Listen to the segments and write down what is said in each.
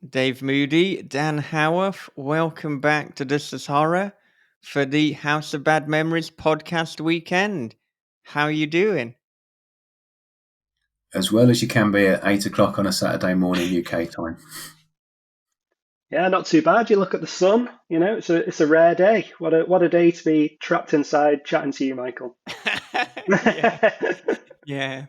Dave Moody, Dan Howarth. Welcome back to This Is Horror for the House of Bad Memories podcast weekend. How are you doing? As well as you can be at 8 o'clock on a Saturday morning UK time. Yeah, not too bad. You look at the sun, it's a rare day. What a day to be trapped inside chatting to you, Michael. yeah, yeah.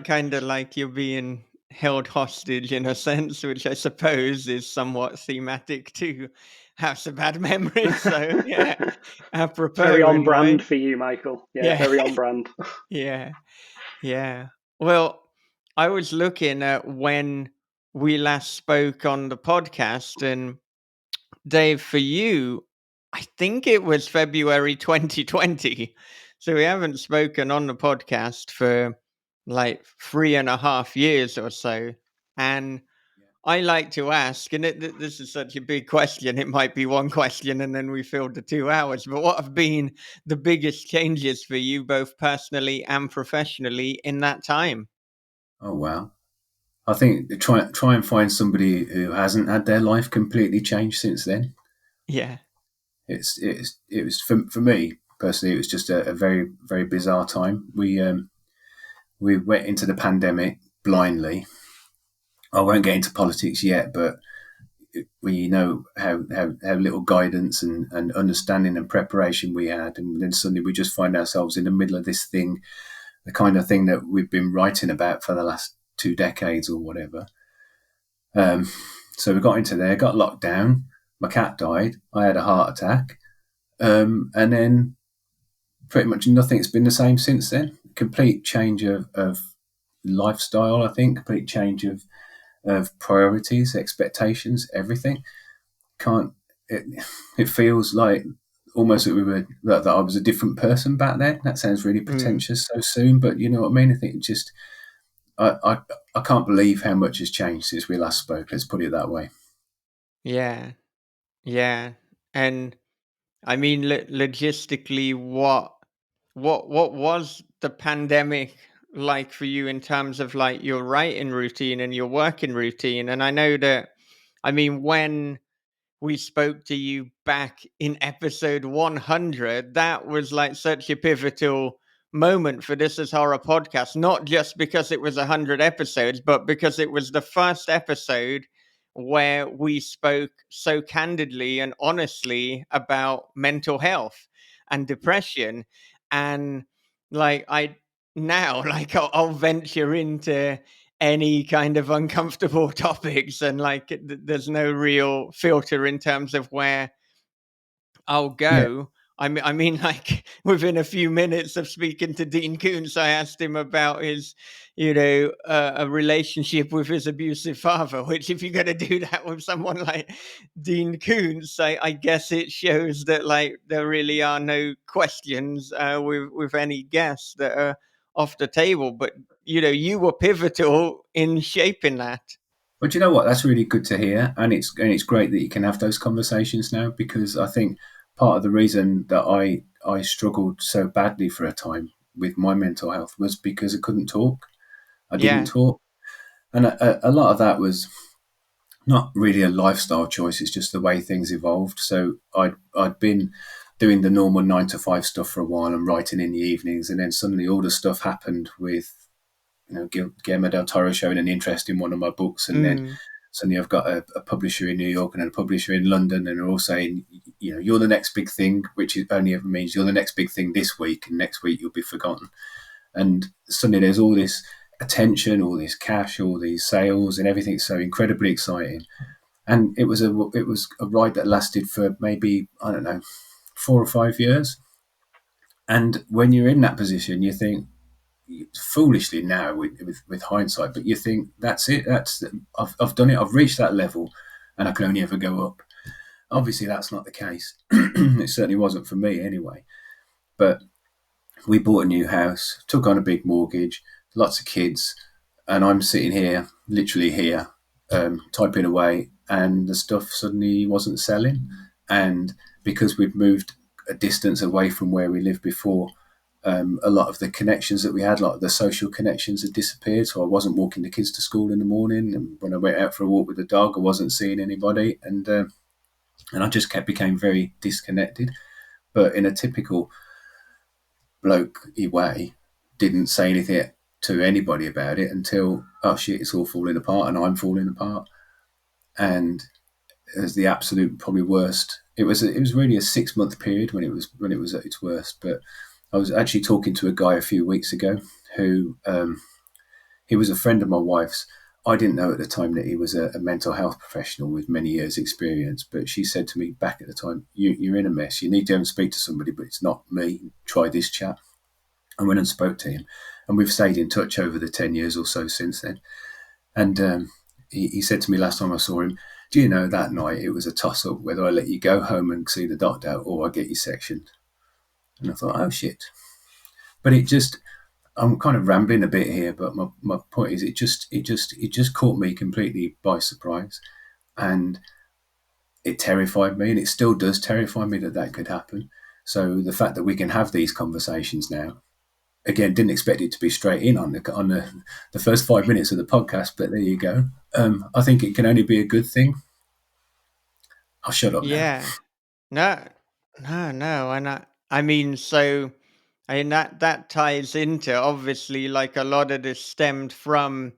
Kind of like you're being held hostage in a sense, which I suppose is somewhat thematic to House of Bad Memories. So, yeah, Very apropos on in a brand way. for you, Michael. Yeah, Yeah, very on brand. yeah. Yeah. Well, I was looking at when we last spoke on the podcast, and Dave, for you, I think it was February 2020. So we haven't spoken on the podcast for like 3.5 years or so. And I like to ask, and this is such a big question, it might be one question and then we filled the 2 hours, but what have been the biggest changes for you, both personally and professionally, in that time? Oh wow! I think try and find somebody who hasn't had their life completely changed since then. Yeah. It was for me personally. It was just a very very bizarre time. We went into the pandemic blindly. I won't get into politics yet, but we know how little guidance and understanding and preparation we had, and then suddenly we just find ourselves in the middle of this thing, the kind of thing that we've been writing about for the last 2 decades or whatever. So we got into there, got locked down. My cat died. I had a heart attack, and then pretty much nothing's been the same since then. Complete change of lifestyle, I think. Complete change of priorities, expectations, everything. Can't it? It feels like almost that I was a different person back then. That sounds really Mm. pretentious so soon, but you know what I mean. I think it just I can't believe how much has changed since we last spoke. Let's put it that way. Yeah. Yeah. And I mean, logistically, what was the pandemic like for you in terms of like your writing routine and your working routine? And I know that, I mean, when we spoke to you back in episode 100, that was like such a pivotal moment for This Is Horror podcast, not just because it was 100 episodes, but because it was the first episode where we spoke so candidly and honestly about mental health and depression. And like, I now, like, I'll venture into any kind of uncomfortable topics, and like there's no real filter in terms of where I'll Yeah, go. I mean, like within a few minutes of speaking to Dean Koontz, I asked him about his, a relationship with his abusive father. Which, if you're going to do that with someone like Dean Koontz, I guess it shows that like there really are no questions with any guests that are off the table. But you were pivotal in shaping that. but you know what? That's really good to hear, and it's great that you can have those conversations now, because I think part of the reason that I struggled so badly for a time with my mental health was because I couldn't talk. I didn't Yeah. talk, and a lot of that was not really a lifestyle choice. It's just the way things evolved. So I'd been doing the normal 9 to 5 stuff for a while and writing in the evenings, and then suddenly all the stuff happened with Guillermo del Toro showing an interest in one of my books, and then Mm. suddenly I've got a publisher in New York and a publisher in London, and they're all saying, you're the next big thing, which only ever means you're the next big thing this week, and next week you'll be forgotten. And suddenly there's all this attention, all this cash, all these sales, and everything's so incredibly exciting. And it was a ride that lasted for maybe, I don't know, 4 or 5 years. And when you're in that position, you think, foolishly now with hindsight, but you think that's it. I've done it. I've reached that level, and I can only ever go up. Obviously, that's not the case. It certainly wasn't for me anyway. But we bought a new house, took on a big mortgage, lots of kids, and I'm sitting here, literally here, typing away, and the stuff suddenly wasn't selling. And because we'd moved a distance away from where we lived before, A lot of the connections that we had, a lot of the social connections had disappeared. So I wasn't walking the kids to school in the morning, and when I went out for a walk with the dog, I wasn't seeing anybody, and I just became very disconnected. But in a typical bloke way, didn't say anything to anybody about it until, oh shit, it's all falling apart and I'm falling apart. And it was the absolute probably worst. It was really a 6 month period when it was at its worst. But I was actually talking to a guy a few weeks ago who he was a friend of my wife's. I didn't know at the time that he was a mental health professional with many years' experience, but she said to me back at the time, "You're in a mess. You need to go and speak to somebody, but it's not me. Try this chat." I went and spoke to him, and we've stayed in touch over the 10 years or so since then. And he said to me last time I saw him, "Do you know that night it was a toss up whether I let you go home and see the doctor or I get you sectioned?" And I thought, oh shit. But it just, I'm kind of rambling a bit here, but my point is, it just caught me completely by surprise, and it terrified me, and it still does terrify me that that could happen. So the fact that we can have these conversations now, again, didn't expect it to be straight in on the first 5 minutes of the podcast, but there you go. I think it can only be a good thing. I'll shut up now. Yeah. No, no. And I mean, so I mean that ties into obviously like a lot of this stemmed from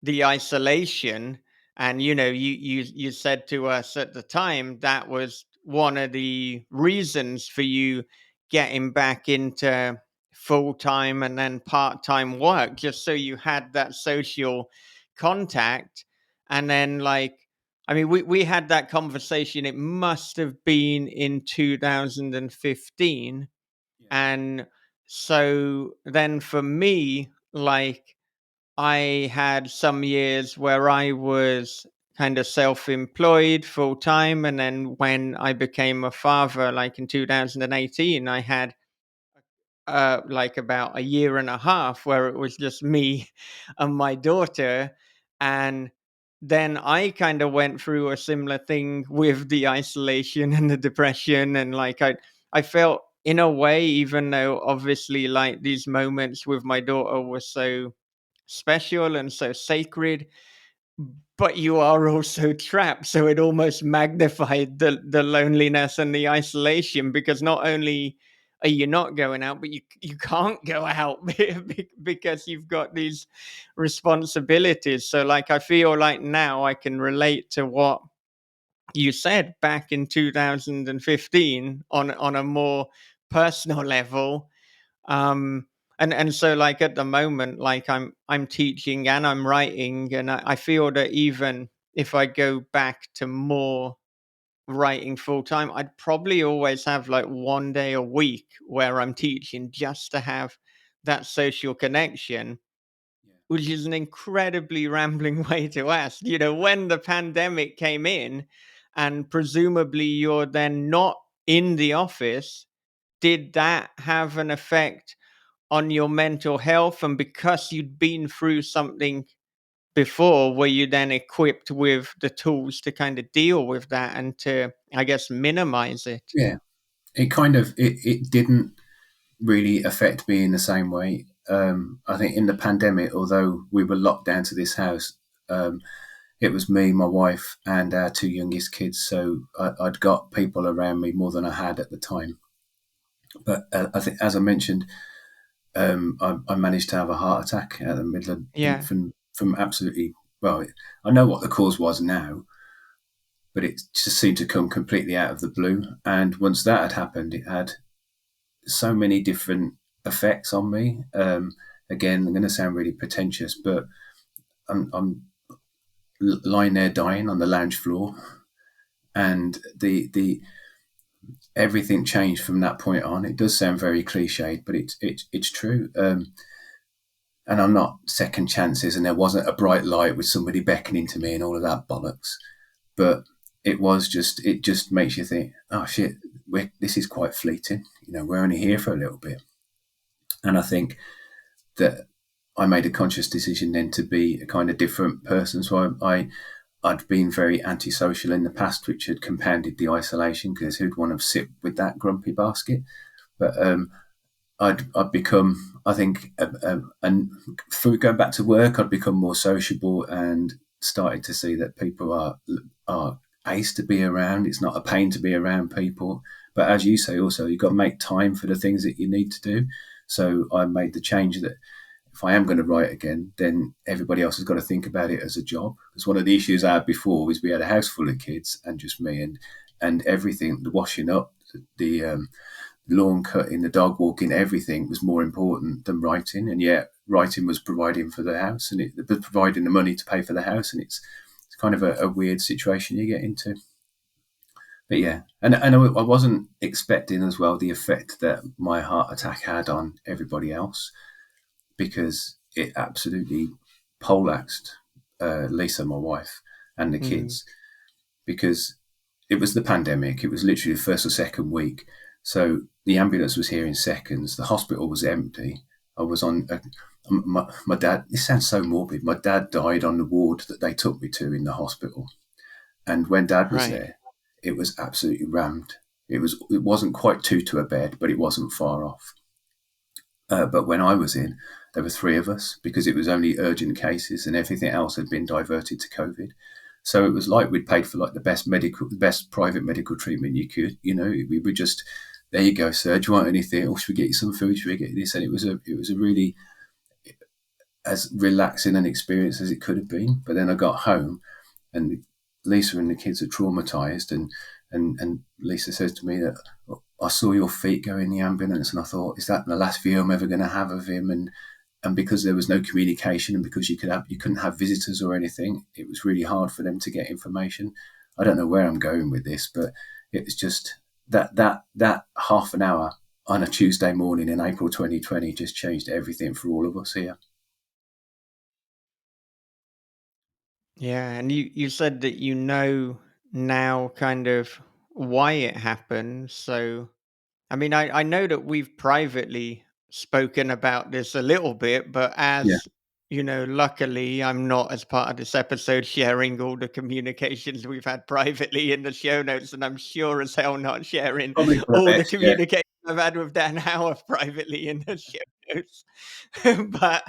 the isolation. And you said to us at the time that was one of the reasons for you getting back into full-time and then part-time work, just so you had that social contact. And then, like, I mean, we had that conversation, it must have been in 2015. Yeah, And so then for me, like, I had some years where I was kind of self-employed full time. And then when I became a father, like in 2018, I had like about a year and a half where it was just me and my daughter. And then I kind of went through a similar thing with the isolation and the depression. And like I felt in a way, even though obviously like these moments with my daughter were so special and so sacred, but you are also trapped. So it almost magnified the loneliness and the isolation, because not only are you not going out, but you can't go out because you've got these responsibilities. So like I feel like now I can relate to what you said back in 2015 on a more personal level. Um and and so like at the moment, like I'm teaching and I'm writing, and I feel that even if I go back to more writing full time, I'd probably always have like one day a week where I'm teaching, just to have that social connection, yeah, which is an incredibly rambling way to ask. When the pandemic came in, and presumably you're then not in the office, did that have an effect on your mental health? And because you'd been through something before, were you then equipped with the tools to kind of deal with that and to, I guess, minimize it? yeah. It didn't really affect me in the same way. I think in the pandemic, although we were locked down to this house, it was me, my wife, and our two youngest kids. So I'd got people around me more than I had at the time. But I think, as I mentioned, I managed to have a heart attack at the middle of Yeah. from absolutely, well. I know what the cause was now, but it just seemed to come completely out of the blue. And once that had happened, it had so many different effects on me. Again, I'm going to sound really pretentious, but I'm lying there dying on the lounge floor, and the everything changed from that point on. It does sound very cliched, but it's true. And I'm not second chances, and there wasn't a bright light with somebody beckoning to me and all of that bollocks. But it just makes you think, oh shit, this is quite fleeting. We're only here for a little bit. And I think that I made a conscious decision then to be a kind of different person. So I'd been very antisocial in the past, which had compounded the isolation, because who'd want to sit with that grumpy basket? But I'd become, I think, and through going back to work, I'd become more sociable and started to see that people are ace to be around. It's not a pain to be around people. But as you say, also you've got to make time for the things that you need to do. So I made the change that if I am going to write again, then everybody else has got to think about it as a job. Because one of the issues I had before was we had a house full of kids and just me, and everything, the washing up, the lawn cutting, the dog walking, everything was more important than writing. And yet writing was providing for the house, and it was providing the money to pay for the house. And it's kind of a weird situation you get into. But yeah, and I wasn't expecting as well the effect that my heart attack had on everybody else, because it absolutely poleaxed Lisa, my wife, and the Mm. kids, because it was the pandemic. It was literally the first or second week. So the ambulance was here in seconds. The hospital was empty. I was on my dad. This sounds so morbid. My dad died on the ward that they took me to in the hospital. And when Dad was Right. there, it was absolutely rammed. It wasn't quite two to a bed, but it wasn't far off. But when I was in, there were three of us because it was only urgent cases and everything else had been diverted to COVID. So it was like we'd paid for like the best private medical treatment you could. You know, we were just, there you go, sir. Do you want anything? Or should we get you some food? Should we get you this? And it was a really as relaxing an experience as it could have been. But then I got home, and Lisa and the kids are traumatized, and Lisa says to me that, I saw your feet go in the ambulance, and I thought, is that the last view I'm ever going to have of him? And because there was no communication, and because you couldn't have visitors or anything, it was really hard for them to get information. I don't know where I'm going with this, but it was just that half an hour on a Tuesday morning in April 2020 just changed everything for all of us here. Yeah, and you said that you know now kind of why it happened. So, I mean, I know that we've privately spoken about this a little bit, but Yeah, as you know, luckily I'm not as part of this episode sharing all the communications we've had privately in the show notes, and I'm sure as hell not sharing probably for the all the best. Yeah. communication I've had with Dan Howarth privately in the show notes. But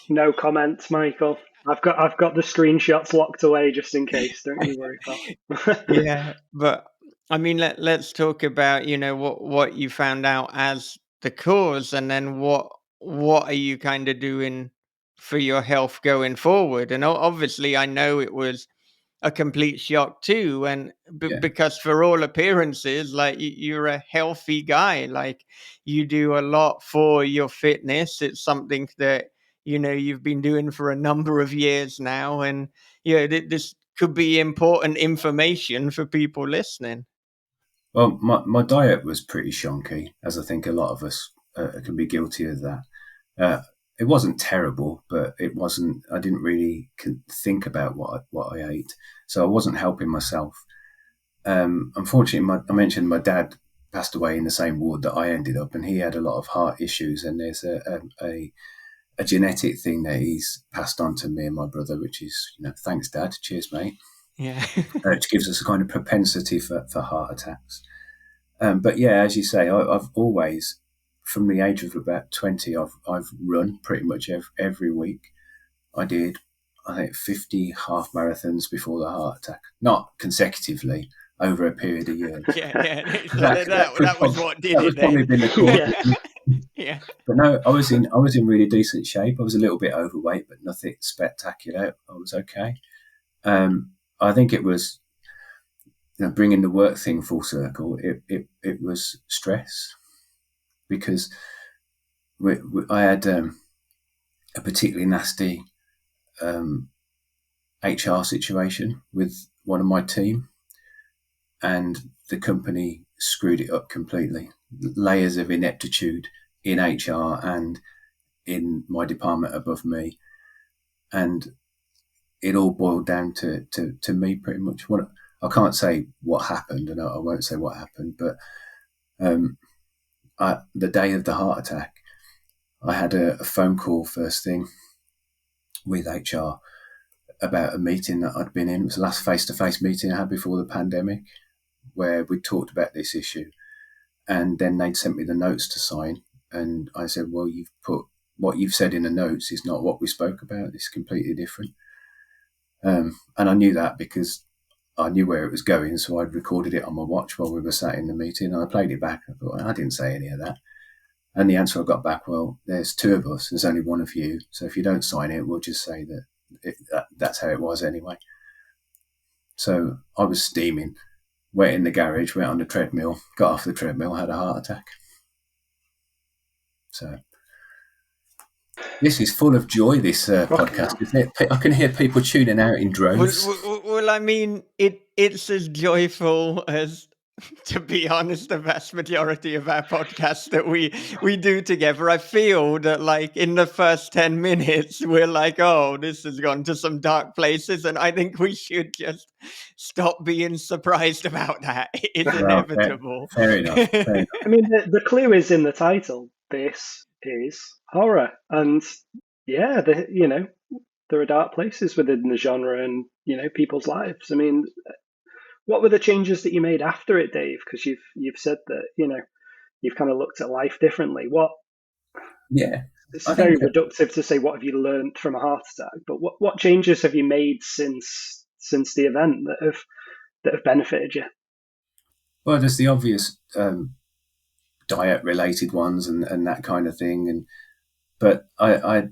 No comment, Michael. I've got the screenshots locked away just in case. Don't you worry, pal. yeah, but I mean, let's talk about, you know, what you found out as the cause, and then what are you kind of doing for your health going forward? And obviously, I know it was a complete shock too, and Yeah. because for all appearances, like you're a healthy guy, like you do a lot for your fitness. It's something that you know you've been doing for a number of years now, and yeah, this could be important information for people listening. Well, my diet was pretty shonky, as I think a lot of us can be guilty of that. Uh, it wasn't terrible, but it wasn't. I didn't really think about what I ate, so I wasn't helping myself. Unfortunately, I mentioned my dad passed away in the same ward that I ended up, and he had a lot of heart issues. And there's a genetic thing that he's passed on to me and my brother, which is, thanks, Dad. Cheers, mate. Yeah. Which gives us a kind of propensity for heart attacks. But yeah, as you say, I've always, from the age of about 20, I've run pretty much every week. I did, I think, 50 half marathons before the heart attack, not consecutively over a period of years. Yeah. So That that was what did that was it probably then. been the cause. Yeah. Yeah. But no, I was in really decent shape. I was a little bit overweight, but nothing spectacular. I was okay. I think it was, bringing the work thing full circle. It was stress, because I had a particularly nasty HR situation with one of my team, and the company screwed it up completely. Layers of ineptitude in HR and in my department above me, and it all boiled down to me pretty much. I can't say what happened, and I won't say what happened, but um, the day of the heart attack, I had a phone call first thing with HR about a meeting that I'd been in. It was the last face-to-face meeting I had before the pandemic, where we talked about this issue, and then they'd sent me the notes to sign. And I said, well, you've put what you've said in the notes is not what we spoke about. It's completely different. And I knew that because I knew where it was going. So I'd recorded it on my watch while we were sat in the meeting, and I played it back. I thought, I didn't say any of that. And the answer I got back, well, there's two of us. There's only one of you. So if you don't sign it, we'll just say that's how it was anyway. So I was steaming, went in the garage, went on the treadmill, got off the treadmill, had a heart attack. So this is full of joy, this podcast, isn't it? I can hear people tuning out in droves. Well, I mean, it's as joyful as, to be honest, the vast majority of our podcasts that we do together. I feel that, like, in the first 10 minutes, we're like, oh, this has gone to some dark places, and I think we should just stop being surprised about that. It's Well, inevitable. fair enough. Fair enough. I mean, the clue is in the title. This is horror, and yeah, there are dark places within the genre, and people's lives. I mean, what were the changes that you made after it, Dave? Because you've said that you've kind of looked at life differently. Yeah, It's I very think reductive to say what have you learned from a heart attack, but what changes have you made since the event that have benefited you? well, there's the obvious diet related ones and that kind of thing, but I'd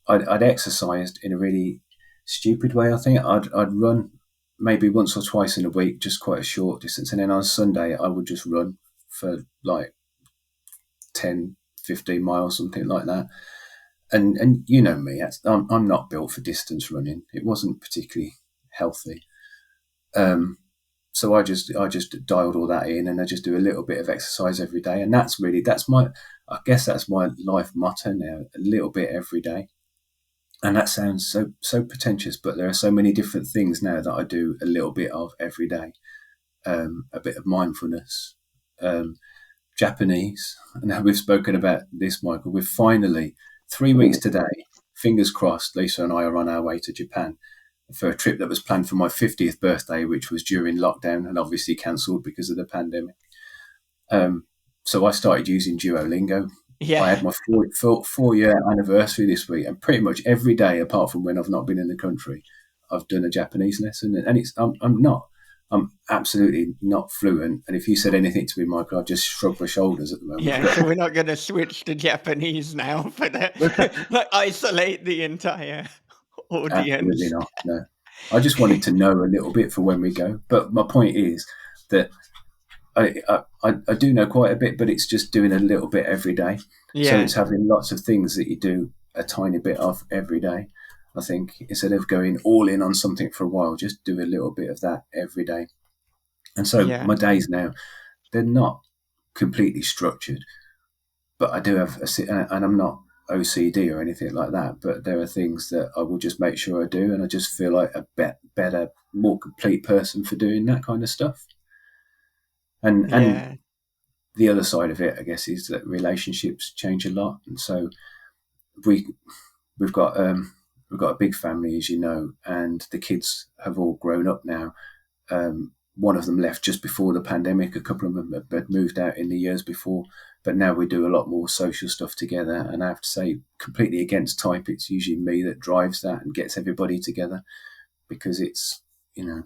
exercised in a really stupid way. I think I'd run maybe once or twice in a week, just quite a short distance, and then on Sunday I would just run for like 10, 15 miles, something like that. And you know me, I'm not built for distance running. It wasn't particularly healthy. So I just dialed all that in, and I just do a little bit of exercise every day, and that's my life motto now: a little bit every day. And that sounds so pretentious, but there are so many different things now that I do a little bit of every day. A bit of mindfulness, Japanese. And now we've spoken about this, Michael. We've finally 3 weeks today. Fingers crossed. Lisa and I are on our way to Japan for a trip that was planned for my 50th birthday, which was during lockdown and obviously cancelled because of the pandemic. So I started using Duolingo. Yeah. I had my 4-year anniversary this week, and pretty much every day, apart from when I've not been in the country, I've done a Japanese lesson. And I'm absolutely not fluent. And if you said anything to me, Michael, I'd just shrug my shoulders at the moment. Yeah, so we're not going to switch to Japanese now for that. Like, isolate the entire audience. Absolutely not. No, I just wanted to know a little bit for when we go. But my point is that I do know quite a bit, but it's just doing a little bit every day. Yeah. So it's having lots of things that you do a tiny bit of every day. I think instead of going all in on something for a while, just do a little bit of that every day. And so my days now, they're not completely structured, but I do have and I'm not OCD or anything like that, but there are things that I will just make sure I do, and I just feel like a better, more complete person for doing that kind of stuff. And the other side of it, I guess, is that relationships change a lot, and so we've got a big family, as you know, and the kids have all grown up now. One of them left just before the pandemic. A couple of them had moved out in the years before, but now we do a lot more social stuff together. And I have to say, completely against type, it's usually me that drives that and gets everybody together, because it's, you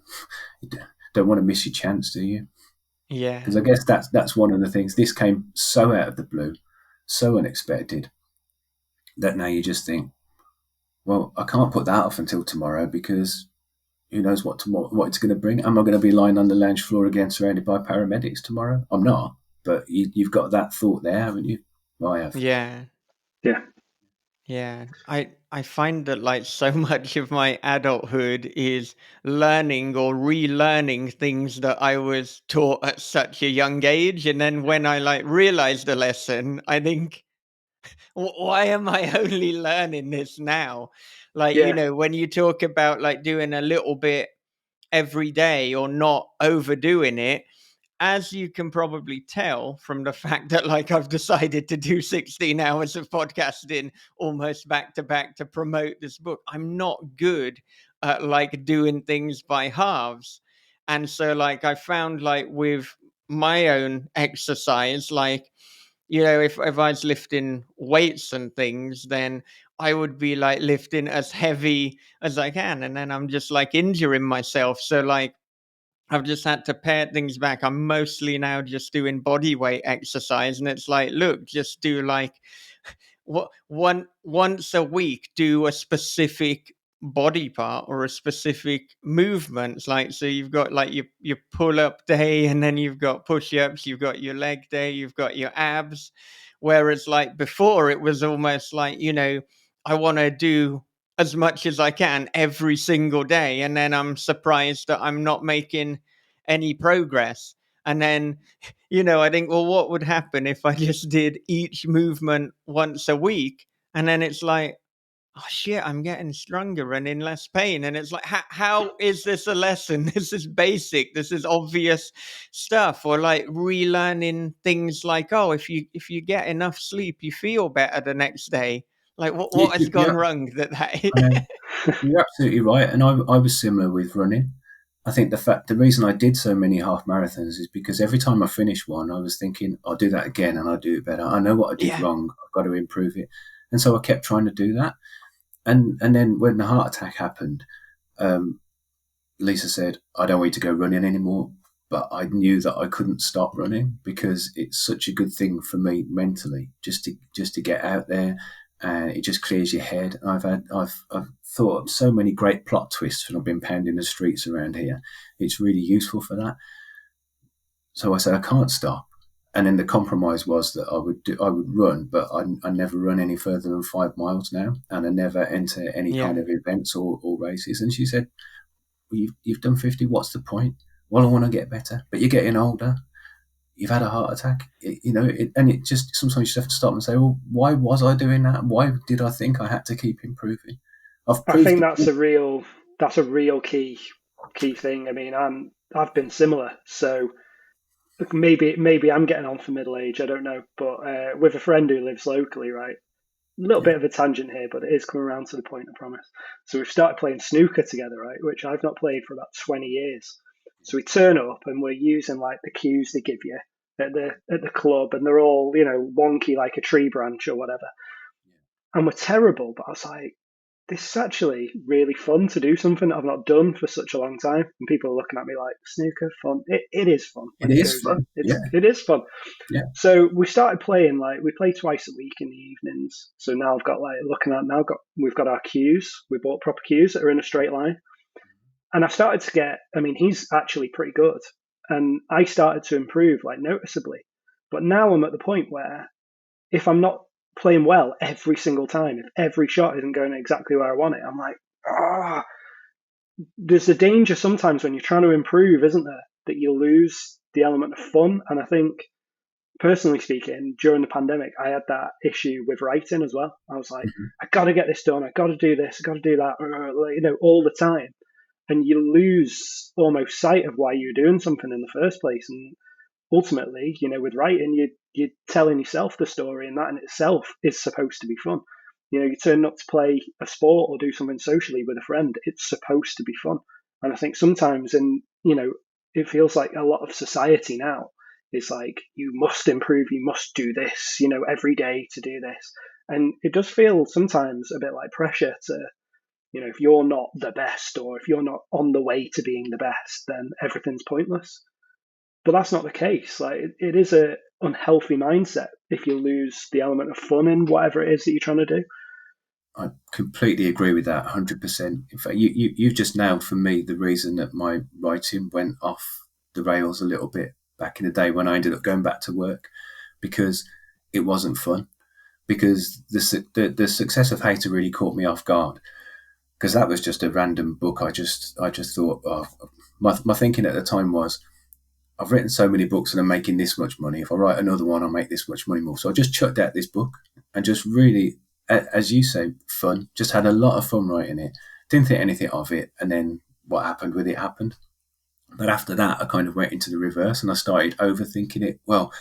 don't want to miss your chance, do you? Yeah. Because I guess that's one of the things. This came so out of the blue, so unexpected, that now you just think, well, I can't put that off until tomorrow, because who knows what it's going to bring. Am I going to be lying on the lounge floor again surrounded by paramedics tomorrow? I'm not, but you've got that thought there, haven't you? Well, I have. Yeah. I find that, like, so much of my adulthood is learning or relearning things that I was taught at such a young age, and then when I, like, realize the lesson, I think, why am I only learning this now? Like, when you talk about, like, doing a little bit every day or not overdoing it, as you can probably tell from the fact that, like, I've decided to do 16 hours of podcasting almost back to back to promote this book, I'm not good at, like, doing things by halves. And so, like, I found, like, with my own exercise, like, if I was lifting weights and things, then I would be like lifting as heavy as I can, and then I'm just like injuring myself. So like I've just had to pare things back. I'm mostly now just doing body weight exercise, and it's like, look, just do like once a week, do a specific body part or a specific movements. Like, so you've got like your pull up day, and then you've got push ups, you've got your leg day, you've got your abs. Whereas like before, it was almost like, I want to do as much as I can every single day, and then I'm surprised that I'm not making any progress. And then, I think, well, what would happen if I just did each movement once a week? And then it's like, oh shit, I'm getting stronger and in less pain. And it's like, how is this a lesson? This is basic. This is obvious stuff. Or like relearning things like, oh, if you get enough sleep, you feel better the next day. Like, what has Yeah, gone wrong that? I know. You're absolutely right, and I was similar with running. I think the reason I did so many half marathons is because every time I finished one, I was thinking, I'll do that again, and I'll do it better. I know what I did Yeah, wrong. I've got to improve it, and so I kept trying to do that. And then when the heart attack happened, um, Lisa said, "I don't want you to go running anymore." But I knew that I couldn't stop running because it's such a good thing for me mentally, just to get out there, and it just clears your head. I've thought of so many great plot twists when I've been pounding the streets around here. It's really useful for that. So I said I can't stop, and then the compromise was that I would run, but I never run any further than 5 miles now, and I never enter any kind yeah. of events or races. And she said, well, you've done 50. What's the point? Well, I want to get better, but you're getting older. You've had a heart attack, and it just sometimes you just have to stop and say, well, why was I doing that? Why did I think I had to keep improving? I've I proved think the that's point. a real key thing. I mean, I've been similar, so maybe I'm getting on for middle age. I don't know, but with a friend who lives locally, right? A little Yeah, bit of a tangent here, but it is coming around to the point, I promise. So we've started playing snooker together, right? Which I've not played for about 20 years. So we turn up and we're using like the cues they give you at the club, and they're all wonky like a tree branch or whatever. And we're terrible, but I was like, this is actually really fun to do something that I've not done for such a long time. And people are looking at me like, snooker, fun. It is fun it when it is goes in. fun. Yeah, It is fun. yeah. So we started playing like we play twice a week in the evenings. So now I've got like looking at now got we've got our cues. We bought proper cues that are in a straight line. And I started to get I mean, he's actually pretty good. And I started to improve like noticeably. But now I'm at the point where if I'm not playing well every single time, if every shot isn't going exactly where I want it, I'm like, ah, there's a danger sometimes when you're trying to improve, isn't there? That you lose the element of fun. And I think, personally speaking, during the pandemic, I had that issue with writing as well. I was like, Mhm. I got to get this done. I got to do this. I got to do that, all the time. And you lose almost sight of why you're doing something in the first place. And ultimately, with writing, you're telling yourself the story, and that in itself is supposed to be fun. You turn up to play a sport or do something socially with a friend. It's supposed to be fun, and I think sometimes, it feels like a lot of society now is like you must improve, you must do this, every day to do this, and it does feel sometimes a bit like pressure to. If you're not the best or if you're not on the way to being the best, then everything's pointless, but that's not the case. Like it is a unhealthy mindset if you lose the element of fun in whatever it is that you're trying to do. I completely agree with that 100%. In fact, you've just nailed for me the reason that my writing went off the rails a little bit back in the day when I ended up going back to work because it wasn't fun. Because the success of Hater really caught me off guard because that was just a random book. I just thought, my thinking at the time was, I've written so many books and I'm making this much money. If I write another one, I'll make this much money more. So I just chucked out this book and just really, as you say, fun. Just had a lot of fun writing it. Didn't think anything of it. And then what happened with it happened. But after that, I kind of went into the reverse and I started overthinking it. Well,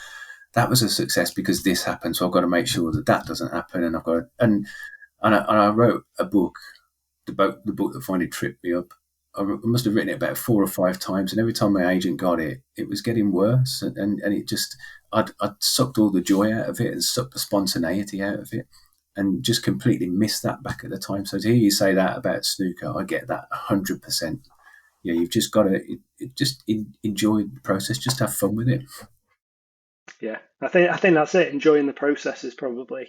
that was a success because this happened. So I've got to make sure that that doesn't happen. And I've got to, and I wrote a book, the book that finally tripped me up. I must have written it about 4 or 5 times, and every time my agent got it, it was getting worse, and it just I'd sucked all the joy out of it and sucked the spontaneity out of it, and just completely missed that back at the time. So to hear you say that about snooker, I get that 100%. Yeah, you've just got to just enjoy the process, just have fun with it. Yeah, I think that's it. Enjoying the process is probably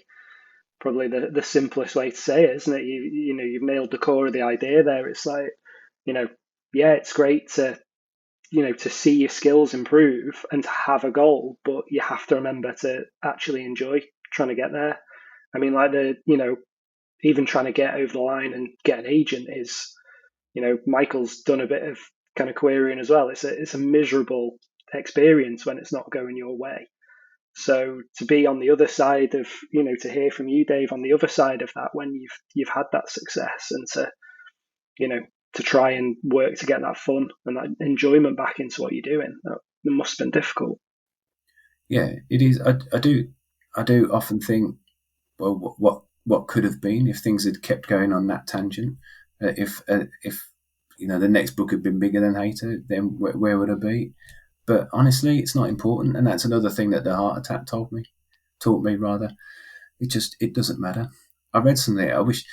the simplest way to say it, isn't it? You've nailed the core of the idea there. It's like, you know, yeah, it's great to to see your skills improve and to have a goal, but you have to remember to actually enjoy trying to get there. I mean, like even trying to get over the line and get an agent is, Michael's done a bit of kind of querying as well. It's a miserable experience when it's not going your way. So to be on the other side of, to hear from you, Dave, on the other side of that, when you've had that success, and you know, to try and work to get that fun and that enjoyment back into what you're doing, that must have been difficult. Yeah, it is. I do often think, well, what could have been if things had kept going on that tangent? If the next book had been bigger than Hater, then where would I be? But honestly, it's not important, and that's another thing that the heart attack taught me rather. It doesn't matter. I read something. I wish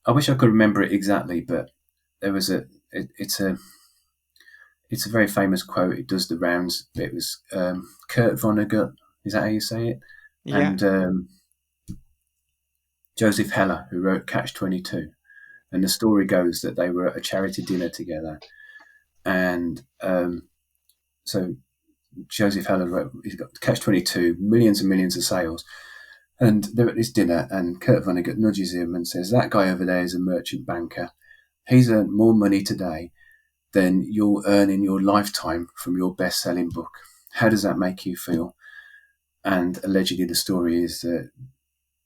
I could remember it exactly, but there was it's a very famous quote. It does the rounds. It was Kurt Vonnegut. Is that how you say it? Yeah. And Joseph Heller, who wrote Catch 22. And the story goes that they were at a charity dinner together. And so Joseph Heller wrote, he's got Catch 22, millions and millions of sales. And they're at this dinner, and Kurt Vonnegut nudges him and says, "That guy over there is a merchant banker. He's earned more money today than you'll earn in your lifetime from your best-selling book. How does that make you feel?" And allegedly the story is that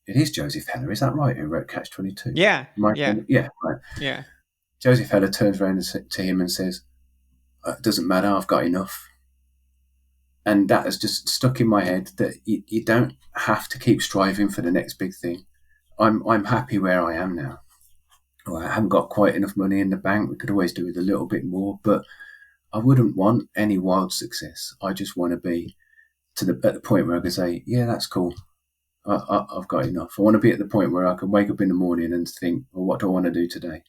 it is Joseph Heller. Is that right? Who wrote Catch 22? Yeah. Yeah. Yeah, right. Yeah. Joseph Heller turns around to him and says, "It doesn't matter. I've got enough." And that has just stuck in my head that you don't have to keep striving for the next big thing. I'm happy where I am now. Well, I haven't got quite enough money in the bank. We could always do with a little bit more, but I wouldn't want any wild success. I just want to be at the point where I can say, "Yeah, that's cool. I've got enough." I want to be at the point where I can wake up in the morning and think, "Well, what do I want to do today?"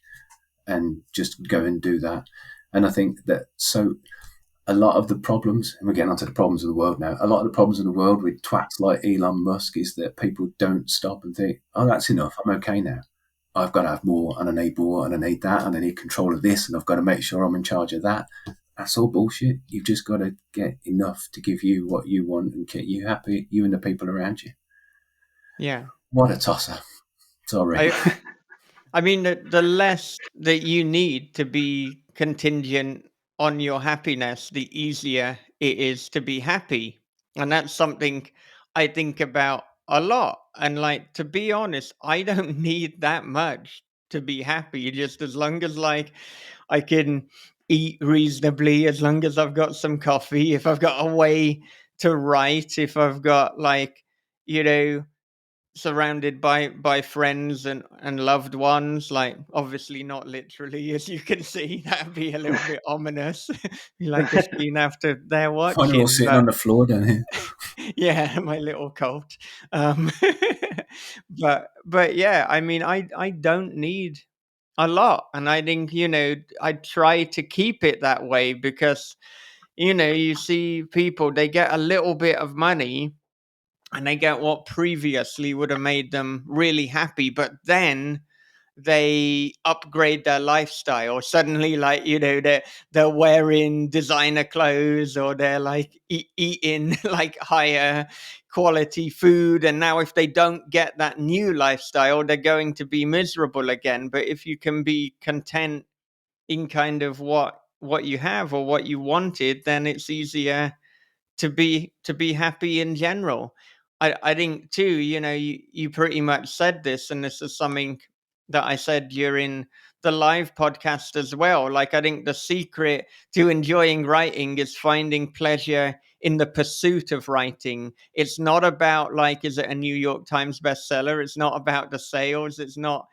And just go and do that. And I think that a lot of the problems, and we're getting onto the problems of the world now, a lot of the problems in the world with twats like Elon Musk is that people don't stop and think, "Oh, that's enough. I'm okay now. I've got to have more, and I need more, and I need that, and I need control of this, and I've got to make sure I'm in charge of that." That's all bullshit. You've just got to get enough to give you what you want and get you happy, you and the people around you. Yeah. What a tosser. Sorry. I mean, the less that you need to be contingent on your happiness, the easier it is to be happy. And that's something I think about a lot. And like, to be honest, I don't need that much to be happy. Just as long as like I can eat reasonably, as long as I've got some coffee, if I've got a way to write, if I've got like, you know, surrounded by friends and loved ones, like obviously not literally, as you can see. That'd be a little bit ominous. Be like a scene after they're Find her all watching, sitting on but the floor down here. yeah, my little cult. um but yeah, I mean, I don't need a lot, and I think, I try to keep it that way, because you see people, they get a little bit of money and they get what previously would have made them really happy, but then they upgrade their lifestyle. Suddenly, like, they're wearing designer clothes, or they're like eating like higher quality food, and now if they don't get that new lifestyle, they're going to be miserable again. But if you can be content in kind of what you have or what you wanted, then it's easier to be happy in general. I think too, you pretty much said this, and this is something that I said during the live podcast as well. Like, I think the secret to enjoying writing is finding pleasure in the pursuit of writing. It's not about, like, is it a New York Times bestseller? It's not about the sales. It's not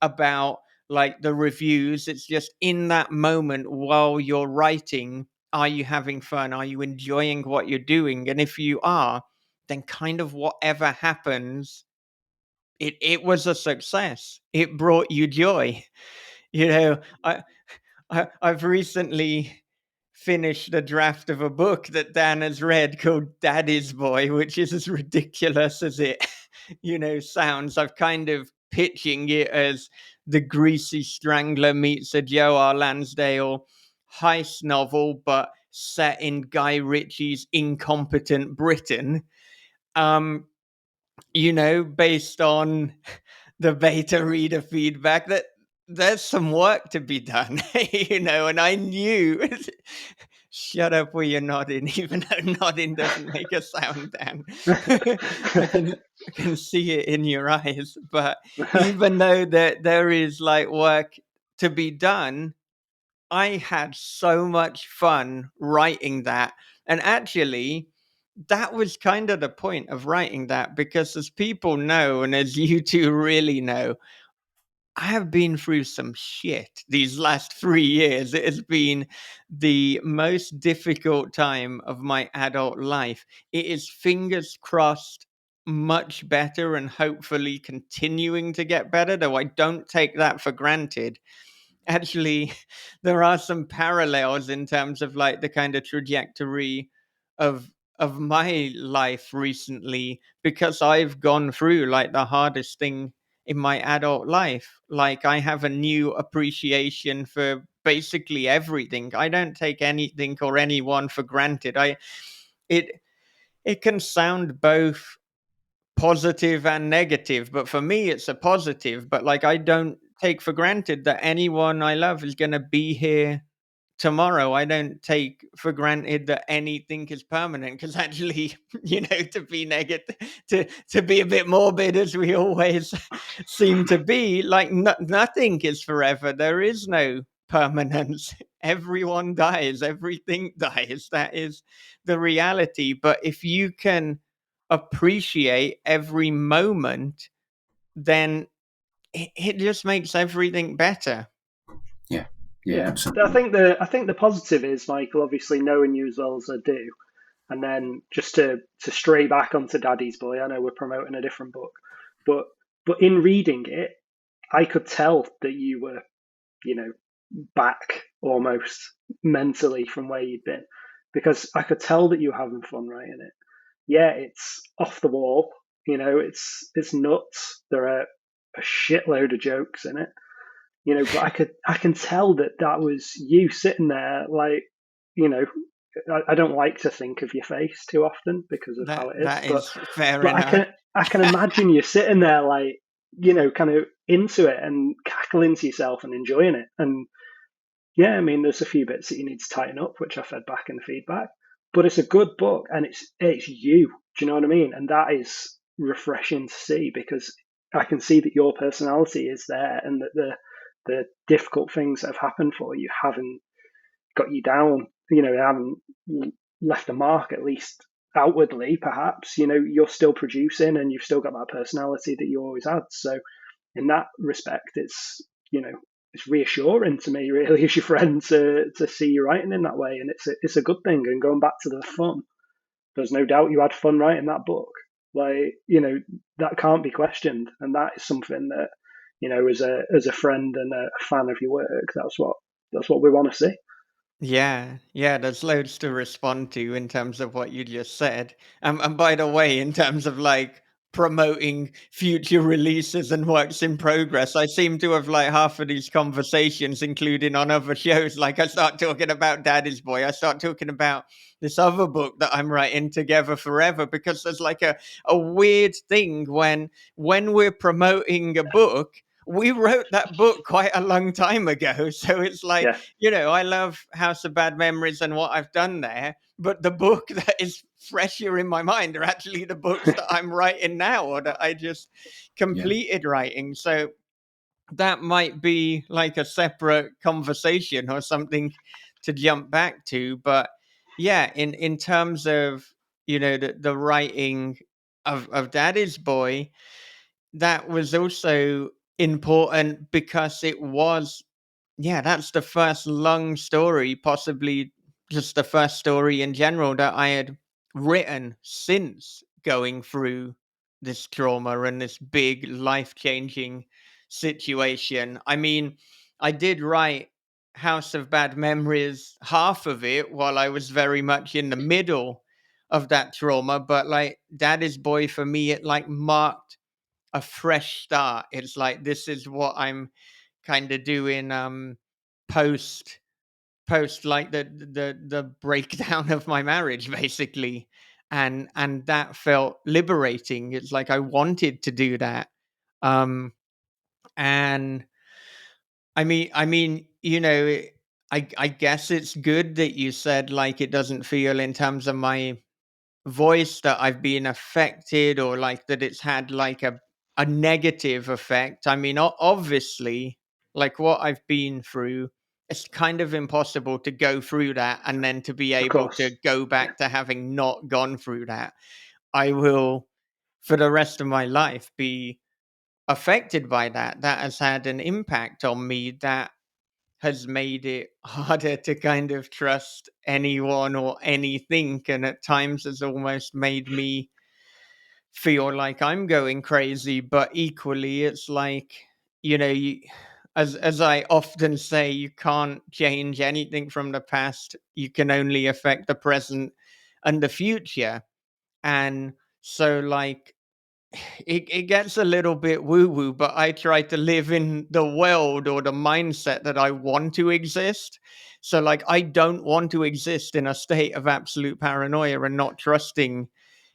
about like the reviews. It's just in that moment while you're writing, are you having fun? Are you enjoying what you're doing? And if you are, then kind of whatever happens, it was a success. It brought you joy. You know, I've recently finished a draft of a book that Dan has read called Daddy's Boy, which is as ridiculous as it, sounds. I've kind of pitching it as the Greasy Strangler meets a Joe R. Lansdale heist novel, but set in Guy Ritchie's incompetent Britain. Um, based on the beta reader feedback, that there's some work to be done, and I knew. Shut up where you're nodding, even though nodding doesn't make a sound, Dan. I can see it in your eyes. But even though that there is like work to be done, I had so much fun writing that. And actually, that was kind of the point of writing that, because as people know, and as you two really know, I have been through some shit these last 3 years. It has been the most difficult time of my adult life. It is, fingers crossed, much better and hopefully continuing to get better, though I don't take that for granted. Actually, there are some parallels in terms of like the kind of trajectory of my life recently, because I've gone through like the hardest thing in my adult life. Like, I have a new appreciation for basically everything. I don't take anything or anyone for granted. It it can sound both positive and negative, but for me it's a positive. But like, I don't take for granted that anyone I love is going to be here tomorrow. I don't take for granted that anything is permanent, because actually, to be negative, to be a bit morbid, as we always seem to be, like, nothing is forever. There is no permanence. Everyone dies, everything dies. That is the reality. But if you can appreciate every moment, then it just makes everything better. Yeah, yeah, Yeah, I absolutely. think the positive is, Michael, obviously knowing you as well as I do, and then just to stray back onto Daddy's Boy. I know we're promoting a different book, but in reading it, I could tell that you were, you know, back almost mentally from where you'd been, because I could tell that you were having fun writing it. Yeah, it's off the wall, it's nuts. There are a shitload of jokes in it, but I can tell that that was you sitting there, like, you know, I don't like to think of your face too often because of how That it is, that is fair but enough. I can imagine you sitting there, like, kind of into it and cackling to yourself and enjoying it. And yeah, I mean, there's a few bits that you need to tighten up, which I fed back in the feedback, but it's a good book, and it's you. Do you know what I mean? And that is refreshing to see, because I can see that your personality is there, and that the difficult things that have happened for you haven't got you down. Haven't left a mark, at least outwardly. Perhaps you're still producing, and you've still got that personality that you always had. So in that respect, it's reassuring to me, really, as your friend, to see you writing in that way, and it's a good thing. And going back to the fun, there's no doubt you had fun writing that book. Like, that can't be questioned, and that is something that, as a friend and a fan of your work, that's what we want to see. Yeah, yeah, there's loads to respond to in terms of what you just said. And by the way, in terms of like promoting future releases and works in progress, I seem to have like half of these conversations, including on other shows. Like, I start talking about Daddy's Boy, I start talking about this other book that I'm writing, Together Forever, because there's like a weird thing when we're promoting a book. We wrote that book quite a long time ago. So it's like, Yeah, I love House of Bad Memories and what I've done there, but the book that is fresher in my mind are actually the books that I'm writing now, or that I just Yeah, completed writing. So that might be like a separate conversation or something to jump back to. But yeah, in terms of, the writing of Daddy's Boy, that was also important because it was, yeah, that's the first long story, possibly just the first story in general that I had written since going through this trauma and this big life changing situation. I mean, I did write House of Bad Memories, half of it, while I was very much in the middle of that trauma. But like Daddy's Boy for me, it like marked a fresh start. It's like this is what I'm kind of doing post like the breakdown of my marriage basically. And that felt liberating. It's like I wanted to do that. um and I mean I guess it's good that you said like it doesn't feel in terms of my voice that I've been affected, or like that it's had like a negative effect. I mean, obviously, like what I've been through, it's kind of impossible to go through that and then to be Of able to course. go Yeah. back to having not gone through that. I will, for the rest of my life, be affected by that. That has had an impact on me that has made it harder to kind of trust anyone or anything, and at times has almost made me feel like I'm going crazy. But equally, it's like, you, as I often say, you can't change anything from the past. You can only affect the present and the future. And so, like, it gets a little bit woo woo, but I try to live in the world or the mindset that I want to exist. So, like, I don't want to exist in a state of absolute paranoia and not trusting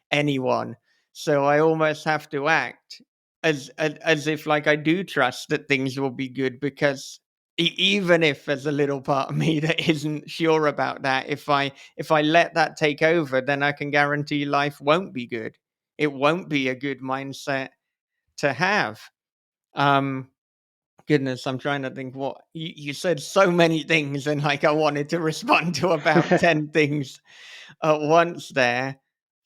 anyone. So I almost have to act as if like I do trust that things will be good, because even if there's a little part of me that isn't sure about that, if I let that take over, then I can guarantee life won't be good. It won't be a good mindset to have. Um Goodness, I'm trying to think what you said so many things, and like I wanted to respond to about 10 things at once there.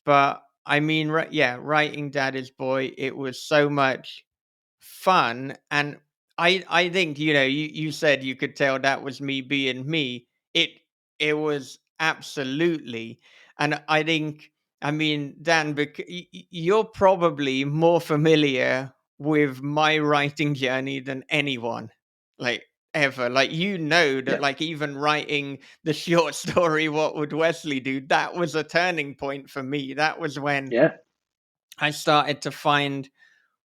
But I mean, yeah, writing Daddy's Boy, it was so much fun. And I think, you said you could tell that was me being me. It was absolutely. And I think, I mean, Dan, you're probably more familiar with my writing journey than anyone, like, ever. Like, that Yeah. like even writing the short story What Would Wesley Do, that was a turning point for me. That was when Yeah. I started to find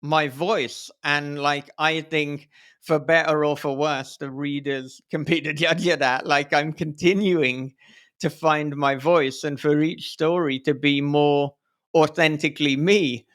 my voice. And like I think, for better or for worse, the readers can be the judge of that. Like, I'm continuing to find my voice, and for each story to be more authentically me.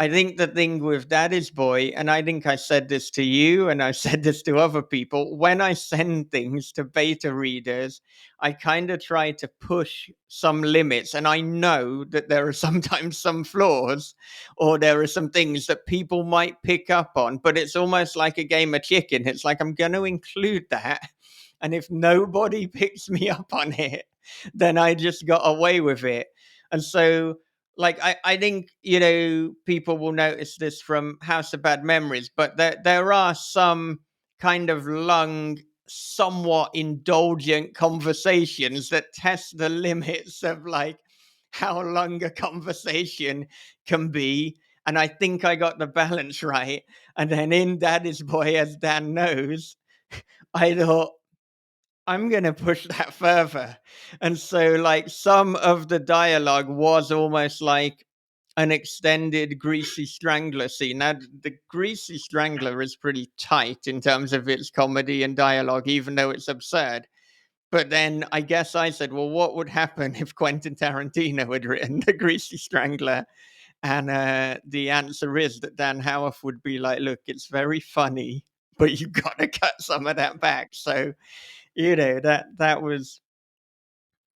I think the thing with Daddy's Boy, and I think I said this to you and I said this to other people, when I send things to beta readers, I kind of try to push some limits. And I know that there are sometimes some flaws, or there are some things that people might pick up on, but it's almost like a game of chicken. It's like I'm going to include that. And if nobody picks me up on it, then I just got away with it. And so, like, I think, people will notice this from House of Bad Memories, but there are some kind of long, somewhat indulgent conversations that test the limits of like how long a conversation can be. And I think I got the balance right. And then in Daddy's Boy, as Dan knows, I thought, I'm going to push that further. And so, like, some of the dialogue was almost like an extended Greasy Strangler scene. Now, the Greasy Strangler is pretty tight in terms of its comedy and dialogue, even though it's absurd. But then I guess I said, well, what would happen if Quentin Tarantino had written The Greasy Strangler? And the answer is that Dan Howarth would be like, look, it's very funny, but you've got to cut some of that back. So, that was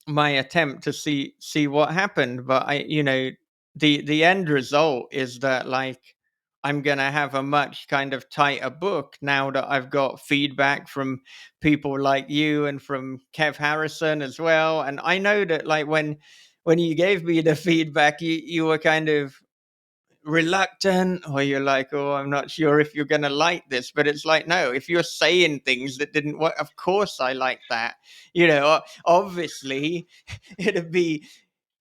my attempt to see what happened. But the end result is that, like, I'm gonna have a much kind of tighter book now that I've got feedback from people like you and from Kev Harrison as well. And I know that, like, when you gave me the feedback, you were kind of reluctant, or you're like, oh, I'm not sure if you're going to like this. But it's like, no, if you're saying things that didn't work, of course I like that. Obviously, it'd be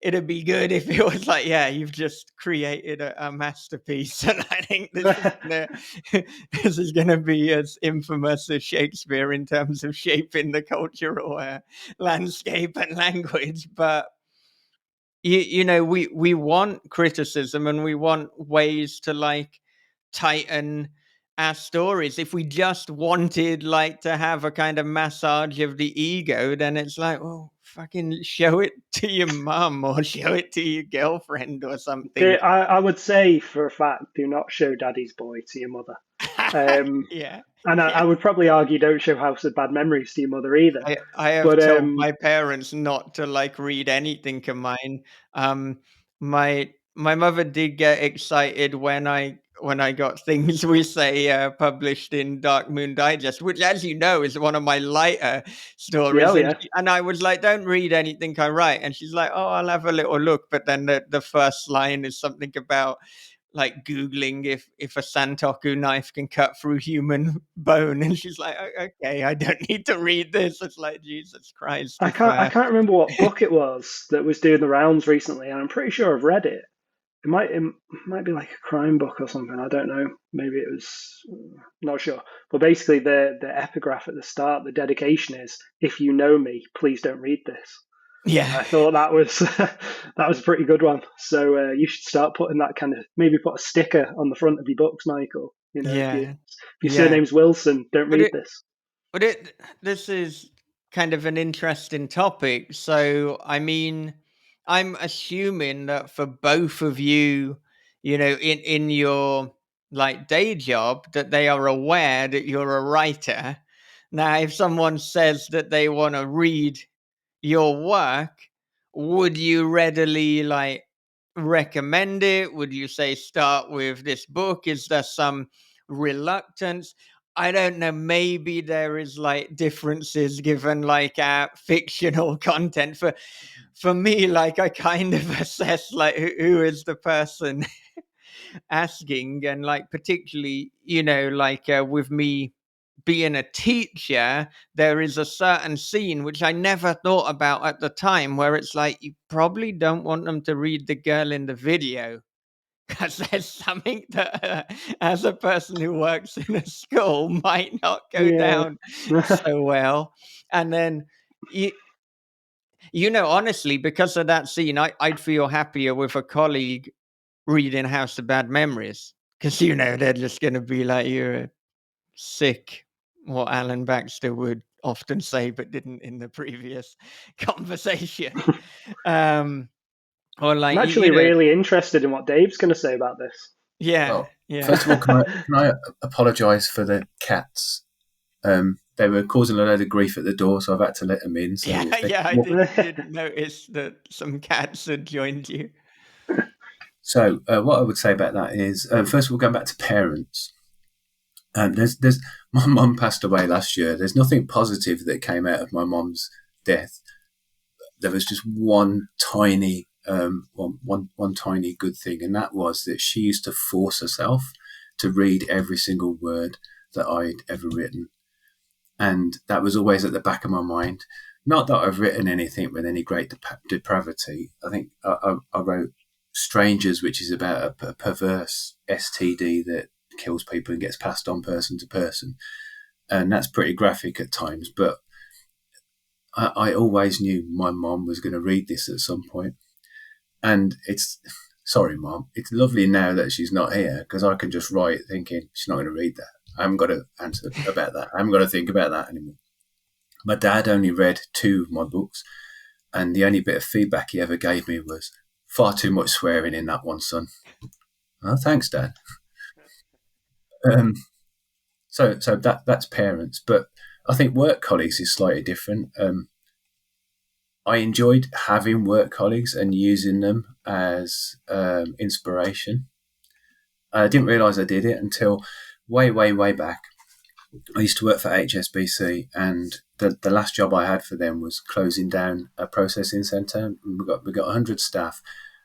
it'd be good if it was like, yeah, you've just created a masterpiece, and I think this is gonna be as infamous as Shakespeare in terms of shaping the cultural landscape and language. But we want criticism, and we want ways to like tighten our stories. If we just wanted like to have a kind of massage of the ego, then it's like, well, fucking show it to your mum or show it to your girlfriend or something. I would say for a fact, do not show Daddy's Boy to your mother. Yeah, And I yeah. would probably argue don't show House of Bad Memories to your mother either. I have But told my parents not to like read anything of mine. My mother did get excited when I got things we say published in Dark Moon Digest, which, as you know, is one of my lighter yeah, stories. oh, yeah. And I was like, "Don't read anything I write," and she's like, "Oh, I'll have a little look." But then the first line is something about like googling if a santoku knife can cut through human bone, and she's like, okay, I don't need to read this. It's like, Jesus Christ, I can't remember what book it was that was doing the rounds recently, and I'm pretty sure I've read it. It might be like a crime book or something. I don't know. Maybe it was not sure. But basically, the epigraph at the start, the dedication is, "If you know me, please don't read this." yeah, I thought that was that was a pretty good one. So you should start putting that kind of, maybe put a sticker on the front of your books, Michael. If yeah, your yeah. surname's Wilson, don't but read it this. But this is kind of an interesting topic. So, I mean, I'm assuming that for both of you, in your like day job, that they are aware that you're a writer. Now, if someone says that they want to read your work, would you readily like recommend it? Would you say start with this book? Is there some reluctance? I don't know. Maybe there is like differences given like fictional content. For me, like I kind of assess like who is the person asking, and like particularly, like with me being a teacher, there is a certain scene which I never thought about at the time, where it's like you probably don't want them to read the girl in the video, because there's something that, as a person who works in a school, might not go Yeah. down so well. And then, honestly, because of that scene, I'd feel happier with a colleague reading House of Bad Memories, because, they're just going to be like, you're a sick, what Alan Baxter would often say, but didn't in the previous conversation. Um, or I'm like, actually really interested in what Dave's going to say about this. yeah, Well, yeah. first of all, can I apologise for the cats? They were causing a load of grief at the door, so I've had to let them in. So Yeah, if they yeah, I walk, did notice that some cats had joined you. what I would say about that is, first of all, going back to parents. There's my mum passed away last year. There's nothing positive that came out of my mum's death. There was just one tiny, one tiny good thing, and that was that she used to force herself to read every single word that I'd ever written, and that was always at the back of my mind. Not that I've written anything with any great depravity. I think I wrote Strangers, which is about a perverse STD that kills people and gets passed on person to person, and that's pretty graphic at times. But I always knew my mom was going to read this at some point, and it's sorry, mom. It's lovely now that she's not here, because I can just write thinking she's not going to read that. I haven't got to answer about that. I haven't got to think about that anymore. My dad only read 2 of my books, and the only bit of feedback he ever gave me was far too much swearing in that one, son. Oh, thanks, Dad. Um, so that's parents, but I think work colleagues is slightly different. I enjoyed having work colleagues and using them as inspiration. I didn't realise I did it until way back. I used to work for HSBC, and the last job I had for them was closing down a processing centre. We got 100 staff,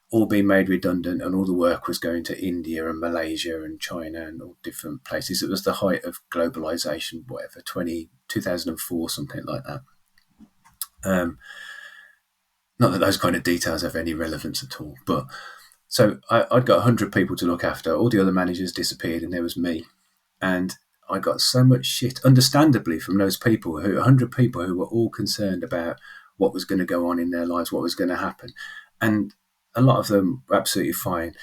all being made redundant, and all the work was going to India and Malaysia and China and all different places. It was the height of globalization, whatever, 2004, something like that. Not that those kind of details have any relevance at all, but so I'd got 100 people to look after. All the other managers disappeared, and there was me. And I got so much shit, understandably, from those people, 100 people who were all concerned about what was going to go on in their lives, what was going to happen. And a lot of them were absolutely fine.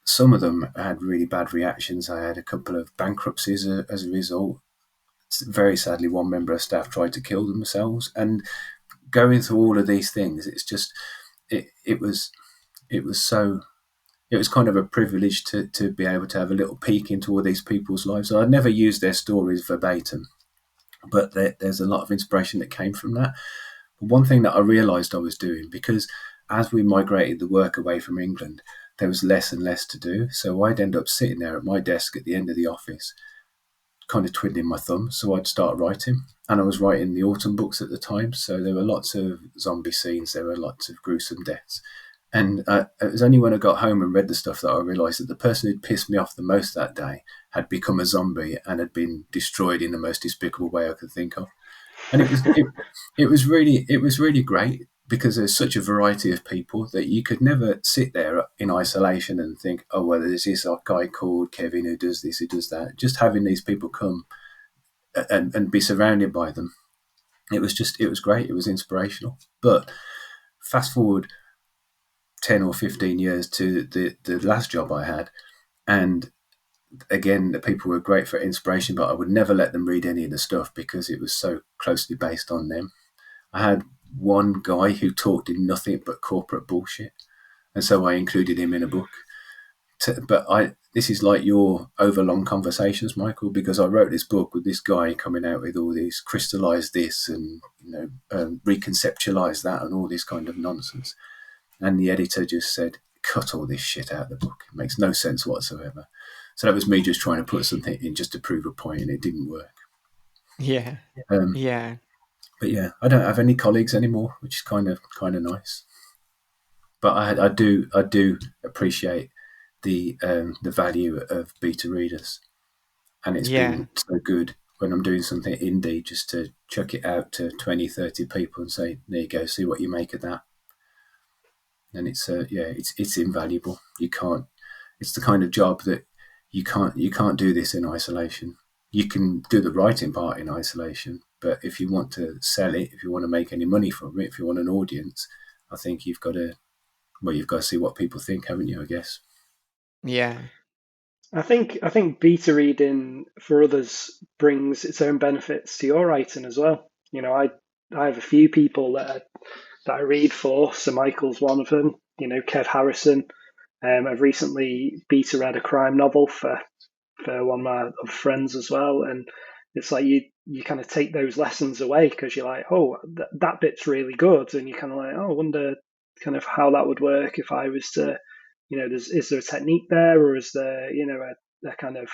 Some of them had really bad reactions. I had a couple of bankruptcies as a result. Very sadly, one member of staff tried to kill themselves. And going through all of these things, it's just, it was so, it was kind of a privilege to be able to have a little peek into all these people's lives. So I'd never use their stories verbatim, but there's a lot of inspiration that came from that. But one thing that I realised I was doing, because as we migrated the work away from England, there was less and less to do. So I'd end up sitting there at my desk at the end of the office, kind of twiddling my thumbs. So I'd start writing. And I was writing the autumn books at the time. So there were lots of zombie scenes. There were lots of gruesome deaths. And it was only when I got home and read the stuff that I realised that the person who'd pissed me off the most that day had become a zombie and had been destroyed in the most despicable way I could think of. And it was really great, because there's such a variety of people that you could never sit there in isolation and think, oh, well, there's this guy called Kevin who does this, who does that. Just having these people come and be surrounded by them, it was great. It was inspirational. But fast forward 10 or 15 years to the last job I had, and again, the people were great for inspiration, but I would never let them read any of the stuff because it was so closely based on them. I had one guy who talked in nothing but corporate bullshit, and so I included him in a book. This is like your overlong conversations, Michael, because I wrote this book with this guy coming out with all these crystallize this and reconceptualize that and all this kind of nonsense. And the editor just said, cut all this shit out of the book. It makes no sense whatsoever. So that was me just trying to put something in just to prove a point, and it didn't work. Yeah. Um, Yeah. but yeah, I don't have any colleagues anymore, which is kind of nice. But I do appreciate the value of beta readers, and it's Yeah. been so good when I'm doing something indie just to chuck it out to 20, 30 people and say, there you go, see what you make of that. And it's invaluable. You can't. It's the kind of job that you can't do this in isolation. You can do the writing part in isolation, but if you want to sell it, if you want to make any money from it, if you want an audience, I think you've got to see what people think, haven't you? I guess. Yeah. I think beta reading for others brings its own benefits to your writing as well. I have a few people that I read for. Sir Michael's one of them. Kev Harrison. I've recently beta read a crime novel for one of my friends as well, and it's like you kind of take those lessons away because you're like, oh, that bit's really good, and you're kind of like, oh, I wonder kind of how that would work if I was to, is there a technique there, or is there a kind of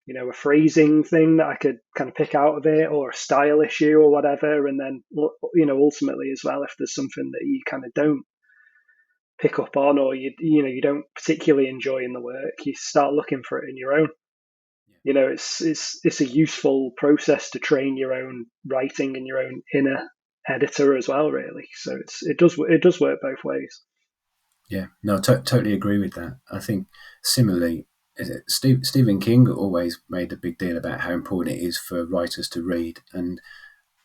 a phrasing thing that I could kind of pick out of it, or a style issue or whatever, and then ultimately as well, if there's something that you kind of don't pick up on, or you don't particularly enjoy in the work, you start looking for it in your own. It's a useful process to train your own writing and your own inner editor as well, really. So it does work both ways. Yeah, no, totally agree with that. I think similarly, Stephen King always made a big deal about how important it is for writers to read, and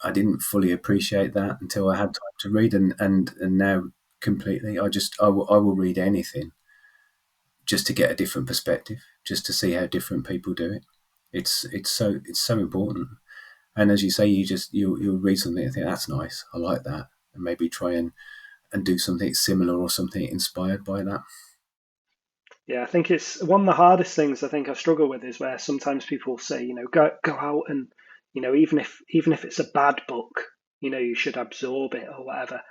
I didn't fully appreciate that until I had time to read, and now completely. I will read anything just to get a different perspective, just to see how different people do it. It's so important. And as you say, you'll read something and think that's nice, I like that, and maybe try and do something similar or something inspired by that. Yeah, I think it's one of the hardest things I think I struggle with is where sometimes people say, go out and, even if it's a bad book, you should absorb it or whatever.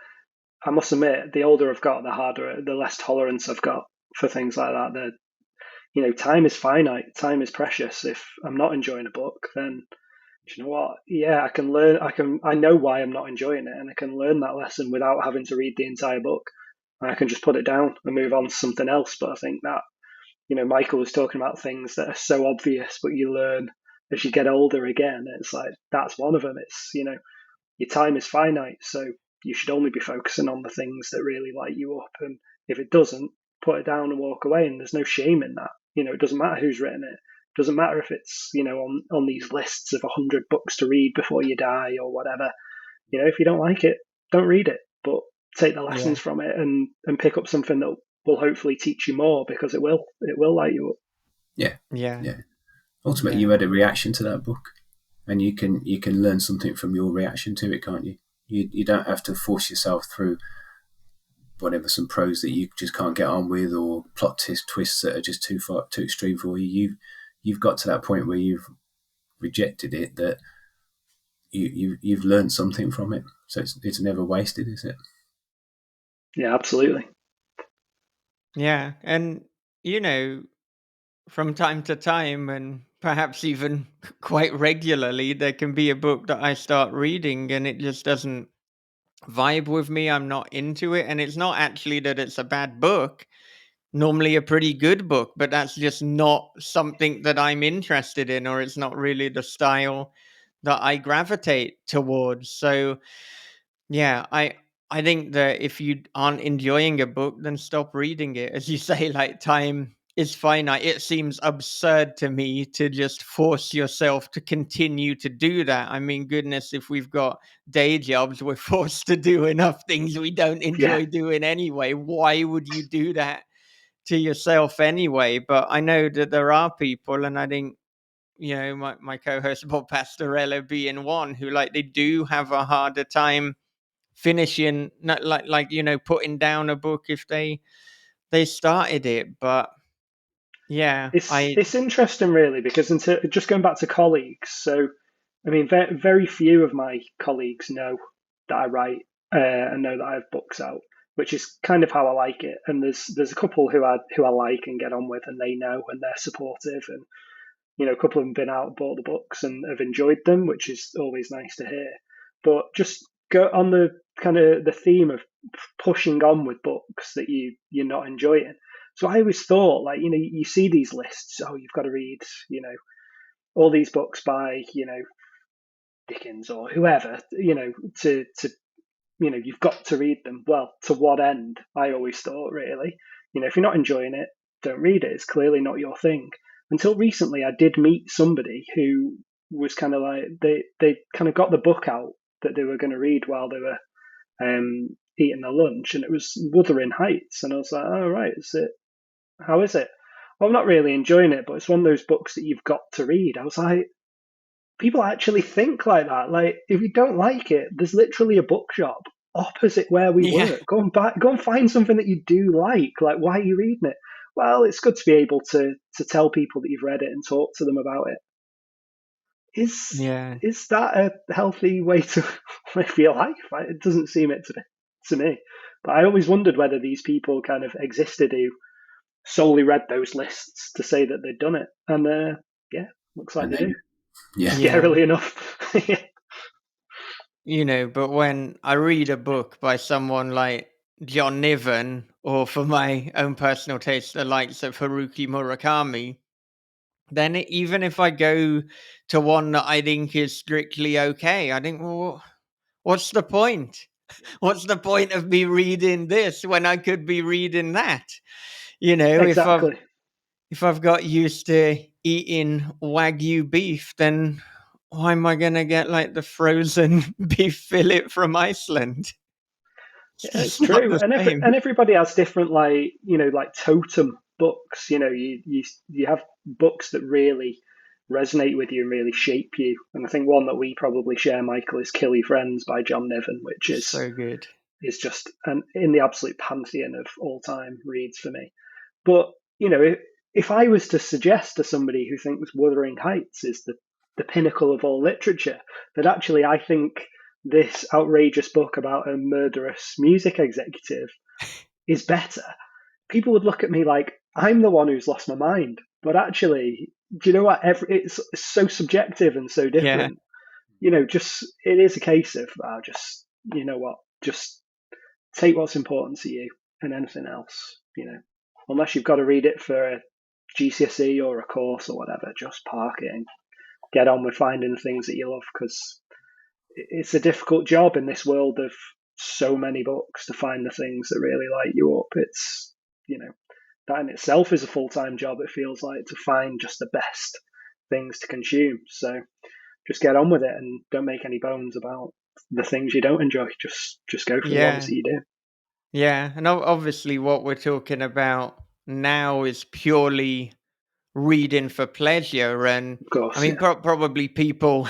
I must admit, the older I've got, the less tolerance I've got for things like that. Time is finite, time is precious. If I'm not enjoying a book, then do you know what? Yeah, I can learn. I know why I'm not enjoying it, and I can learn that lesson without having to read the entire book. and I can just put it down and move on to something else. But I think that, Michael was talking about things that are so obvious, but you learn as you get older again. It's like that's one of them. It's, your time is finite, so you should only be focusing on the things that really light you up. And if it doesn't, put it down and walk away. And there's no shame in that. It doesn't matter who's written it. It doesn't matter if it's, on these lists of 100 books to read before you die or whatever. If you don't like it, don't read it, but take the Yeah. lessons from it and pick up something that will hopefully teach you more, because it will light you up. Yeah, Yeah. yeah. Ultimately, Yeah. you had a reaction to that book, and you can learn something from your reaction to it, can't you? You don't have to force yourself through whatever, some prose that you just can't get on with, or plot twists that are just too extreme for you. You've got to that point where you've rejected it, that you've learned something from it. So it's never wasted, is it? Yeah, absolutely. Yeah. And, you know, from time to time, and perhaps even quite regularly, there can be a book that I start reading and it just doesn't vibe with me. I'm not into it. And it's not actually that it's a bad book, normally a pretty good book, but that's just not something that I'm interested in, or it's not really the style that I gravitate towards. So, yeah, I think that if you aren't enjoying a book, then stop reading it. As you say, like, time is finite. It seems absurd to me to just force yourself to continue to do that. I mean, goodness, if we've got day jobs, we're forced to do enough things we don't Yeah. enjoy doing anyway. Why would you do that to yourself anyway? But I know that there are people, and I think, my co-host Bob Pastorella being one, who, like, they do have a harder time finishing, not like putting down a book if they started it. But yeah, I It's interesting, really, because just going back to colleagues. So, I mean, very few of my colleagues know that I write, and know that I have books out, which is kind of how I like it. And there's a couple who I like and get on with, and they know, and they're supportive. And a couple of them have been out, bought the books, and have enjoyed them, which is always nice to hear. But just go on the kind of the theme of pushing on with books that you're not enjoying. So I always thought, like, you see these lists. Oh, you've got to read, all these books by, Dickens or whoever, to you've got to read them. Well, to what end? I always thought, really, if you're not enjoying it, don't read it. It's clearly not your thing. Until recently, I did meet somebody who was kind of like, they kind of got the book out that they were going to read while they were eating their lunch, and it was Wuthering Heights. And I was like, oh, right, is it? How is it? Well, I'm not really enjoying it, but it's one of those books that you've got to read. I was like, people actually think like that. Like, if you don't like it, there's literally a bookshop opposite where we yeah, work. Go and find something that you do like. Like, why are you reading it? Well, it's good to be able to tell people that you've read it and talk to them about it. Is yeah, is that a healthy way to live your life? It doesn't seem it to me. But I always wondered whether these people kind of existed who solely read those lists to say that they'd done it. And yeah, looks like And they do. then, yeah, yeah. Scarily enough. But when I read a book by someone like John Niven, or for my own personal taste, the likes of Haruki Murakami, then even if I go to one that I think is strictly okay, I think, well, what's the point? What's the point of me reading this when I could be reading that? If I've Exactly. got used to eating Wagyu beef, then why am I gonna get like the frozen beef fillet from Iceland? It's Yeah, it's just not true. the same. And everybody has different, like, like totem books. You have books that really resonate with you and really shape you. And I think one that we probably share, Michael, is Kill Your Friends by John Niven, which So good. is just in the absolute pantheon of all time reads for me. But if I was to suggest to somebody who thinks Wuthering Heights is the pinnacle of all literature, that actually I think this outrageous book about a murderous music executive is better, people would look at me like I'm the one who's lost my mind. But actually, do you know what? It's so subjective and so Yeah. different. Just it is a case of just, just take what's important to you and anything else, unless you've got to read it for a GCSE or a course or whatever, just park it and get on with finding the things that you love, because it's a difficult job in this world of so many books to find the things that really light you up. It's, that in itself is a full-time job, it feels like, to find just the best things to consume. So just get on with it and don't make any bones about the things you don't enjoy. Just go for the ones Yeah. that you do. Yeah. And obviously, what we're talking about now is purely reading for pleasure. And Of I course, mean, yeah. probably people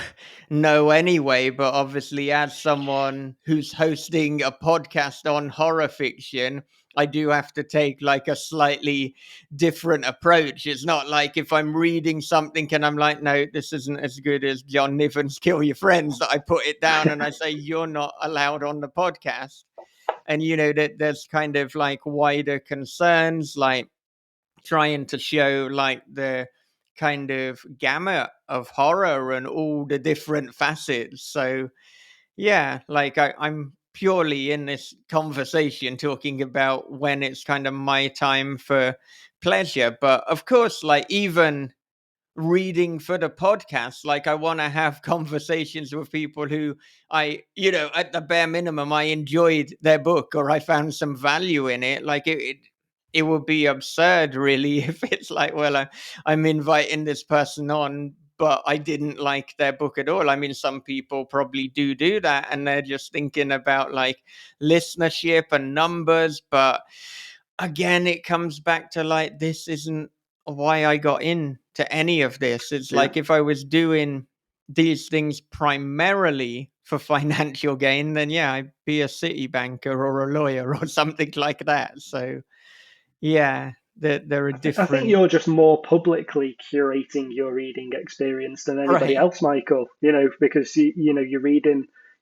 know anyway, but obviously, as someone who's hosting a podcast on horror fiction, I do have to take like a slightly different approach. It's not like if I'm reading something and I'm like, no, this isn't as good as John Niven's Kill Your Friends, that I put it down and I say, you're not allowed on the podcast. And, that there's kind of like wider concerns, like trying to show like the kind of gamut of horror and all the different facets. So yeah, like I'm purely in this conversation talking about when it's kind of my time for pleasure. But of course, like even reading for the podcast, like I want to have conversations with people who at the bare minimum I enjoyed their book or I found some value in it. Like it would be absurd really if it's like, well, I'm inviting this person on but I didn't like their book at all. I mean, some people probably do that and they're just thinking about like listenership and numbers, but again it comes back to like, this isn't why I got into any of this. It's Yeah. like if I was doing these things primarily for financial gain, then yeah, I'd be a city banker or a lawyer or something like that. So yeah, there are I think different you're just more publicly curating your reading experience than anybody right. else, Michael. Because you're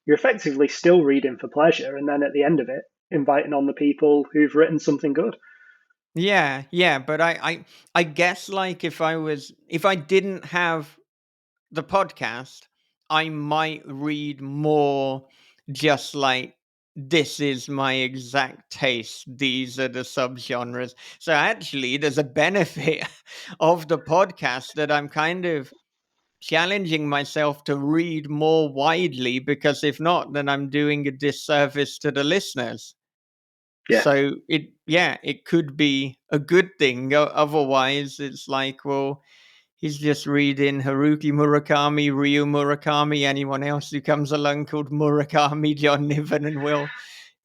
effectively still reading for pleasure, and then at the end of it, inviting on the people who've written something good. Yeah, but I guess like if I didn't have the podcast, I might read more just like, this is my exact taste. These are the subgenres. So actually, there's a benefit of the podcast that I'm kind of challenging myself to read more widely, because if not, then I'm doing a disservice to the listeners. Yeah. So it could be a good thing. Otherwise, it's like, well, he's just reading Haruki Murakami, Ryu Murakami, anyone else who comes along called Murakami, John Niven, and Will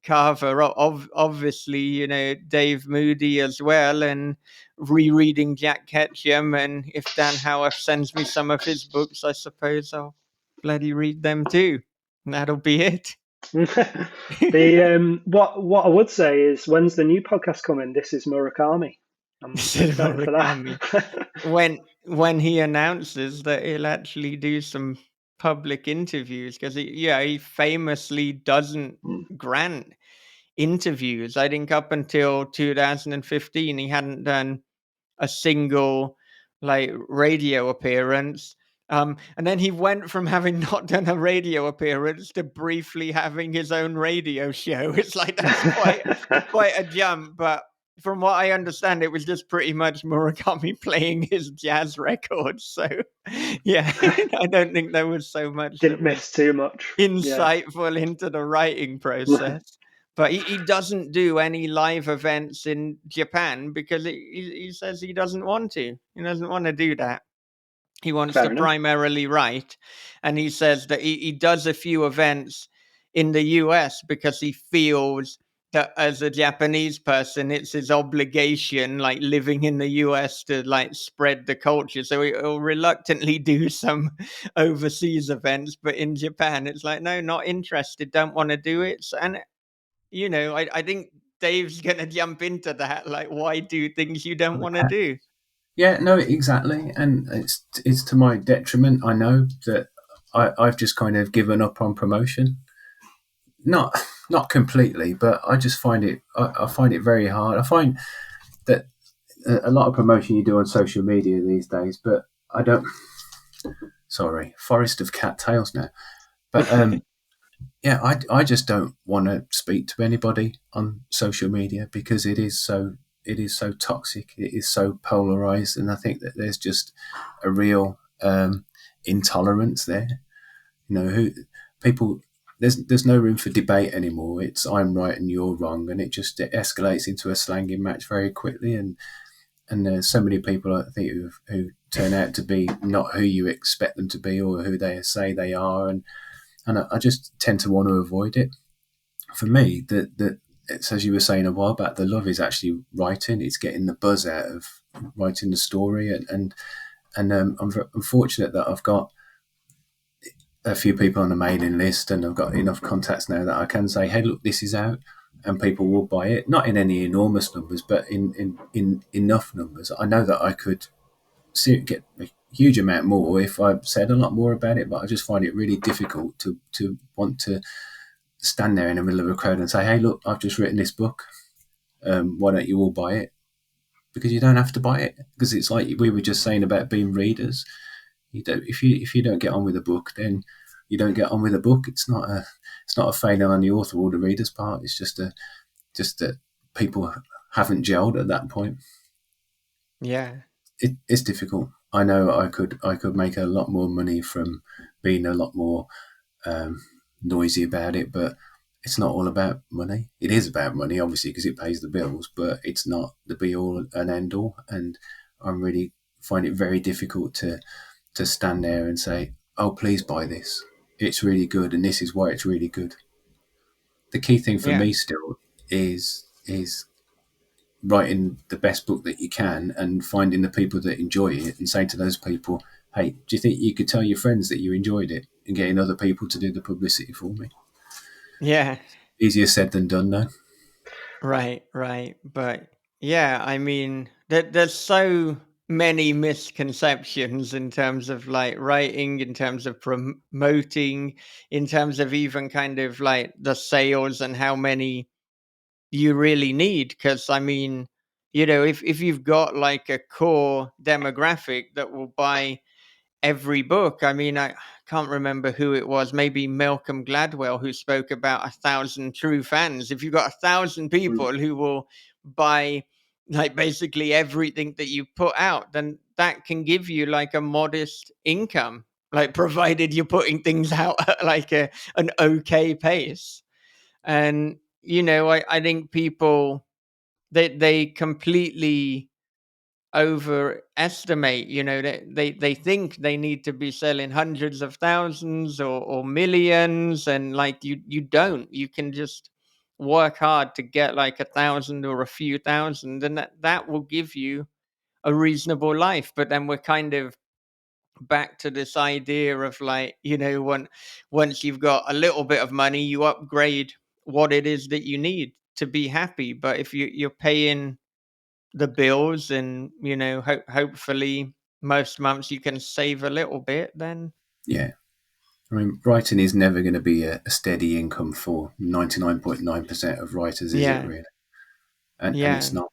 Carver. Obviously, Dave Moody as well, and rereading Jack Ketchum. And if Dan Howarth sends me some of his books, I suppose I'll bloody read them too. And that'll be it. The what I would say is, when's the new podcast coming? This is Murakami. I'm excited for Murakami. that. When he announces that he'll actually do some public interviews, because he famously doesn't grant interviews. I think up until 2015 he hadn't done a single like radio appearance. And then he went from having not done a radio appearance to briefly having his own radio show. It's like, that's quite a jump. But from what I understand, it was just pretty much Murakami playing his jazz records. So yeah, I don't think there was so much Didn't that was miss too much. Yeah. insightful into the writing process. But he doesn't do any live events in Japan because he says he doesn't want to. He doesn't want to do that. He wants to Fair enough. primarily write. And he says that he does a few events in the US because he feels that as a Japanese person, it's his obligation, like living in the US, to like spread the culture. So he'll reluctantly do some overseas events. But in Japan, it's like, no, not interested, don't want to do it. And I think Dave's gonna jump into that. Like, why do things you don't want to Okay. do? Yeah, no, exactly, and it's to my detriment. I know that I've just kind of given up on promotion. Not completely, but I just find it. I find it very hard. I find that a lot of promotion you do on social media these days, but I don't. Sorry, forest of cattails now. But Yeah, I just don't want to speak to anybody on social media because it is so toxic. It is so polarized, and I think that there's just a real intolerance there. You know, who people there's no room for debate anymore. It's I'm right and you're wrong, and it escalates into a slanging match very quickly. And there's so many people I think who turn out to be not who you expect them to be or who they say they are, and I just tend to want to avoid it. For me, that it's as you were saying a while back, the love is actually writing. It's getting the buzz out of writing the story, and I'm fortunate that I've got a few people on the mailing list, and I've got enough contacts now that I can say, "Hey, look, this is out," and people will buy it. Not in any enormous numbers, but in enough numbers. I know that I could get a huge amount more if I said a lot more about it, but I just find it really difficult to want to stand there in the middle of a crowd and say, "Hey, look, I've just written this book. Why don't you all buy it?" Because you don't have to buy it. Because it's like we were just saying about being readers. You don't if you don't get on with a book, then you don't get on with a book. It's not a failing on the author or the reader's part. It's just that people haven't gelled at that point. Yeah. It's difficult. I know I could make a lot more money from being a lot more um, noisy about it, but it's not all about money. It is about money, obviously, because it pays the bills, but it's not the be all and end all. And I really find it very difficult to stand there and say, "Oh, please buy this. It's really good, and this is why it's really good." The key thing for Yeah. me still is writing the best book that you can and finding the people that enjoy it and saying to those people, "Hey, do you think you could tell your friends that you enjoyed it?" and getting other people to do the publicity for me. Yeah. Easier said than done, though. Right, right. But yeah, I mean, there's so many misconceptions in terms of like writing, in terms of promoting, in terms of even kind of like the sales and how many you really need. Because I mean, if you've got like a core demographic that will buy every book. I mean, I can't remember who it was, maybe Malcolm Gladwell, who spoke about 1,000 true fans. If you've got 1,000 Mm. people who will buy like basically everything that you put out, then that can give you like a modest income, like provided you're putting things out at like an okay pace. And I think people they completely overestimate. They think they need to be selling hundreds of thousands or millions, and like you don't. You can just work hard to get like 1,000 or a few thousand, and that will give you a reasonable life. But then we're kind of back to this idea of like, once you've got a little bit of money, you upgrade what it is that you need to be happy. But if you're paying the bills, and hopefully most months you can save a little bit, then Yeah. I mean, writing is never going to be a steady income for 99.9% of writers, is it yeah, really? And yeah, it's not.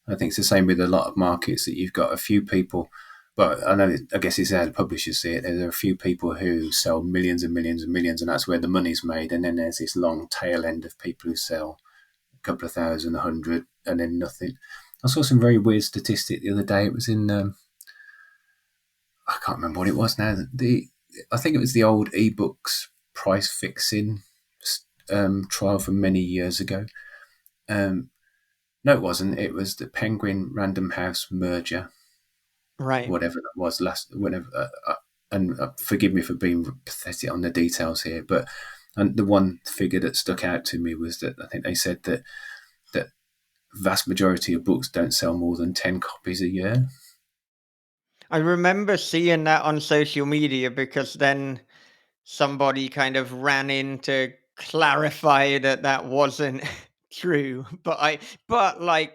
I think it's the same with a lot of markets that you've got a few people, but I guess it's how the publishers see it. There are a few people who sell millions and millions and millions, and that's where the money's made. And then there's this long tail end of people who sell a couple of thousand, 100, and then nothing. I saw some very weird statistic the other day. It was in I can't remember what it was now. I think it was the old ebooks price fixing trial from many years ago. Um, no, it wasn't. It was the Penguin Random House merger, right. whatever that was last. Whenever, and forgive me for being pathetic on the details here, but and the one figure that stuck out to me was that I think they said that vast majority of books don't sell more than 10 copies a year. I remember seeing that on social media, because then somebody kind of ran in to clarify that that wasn't true. But like,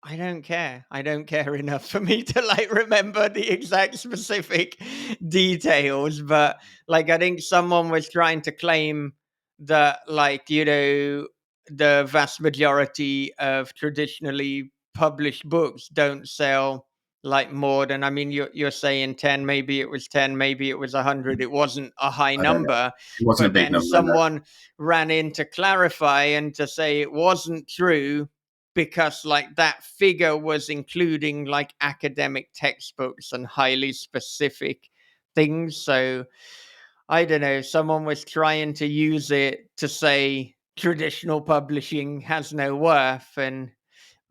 I don't care. I don't care enough for me to like remember the exact specific details. But like, I think someone was trying to claim that, like, the vast majority of traditionally published books don't sell like more than, I mean, you're saying 10, maybe it was 10, maybe it was 100. It wasn't a high I don't know. number, It wasn't a but big then number, no. someone ran in to clarify and to say it wasn't true because like that figure was including like academic textbooks and highly specific things. So I don't know, someone was trying to use it to say traditional publishing has no worth. And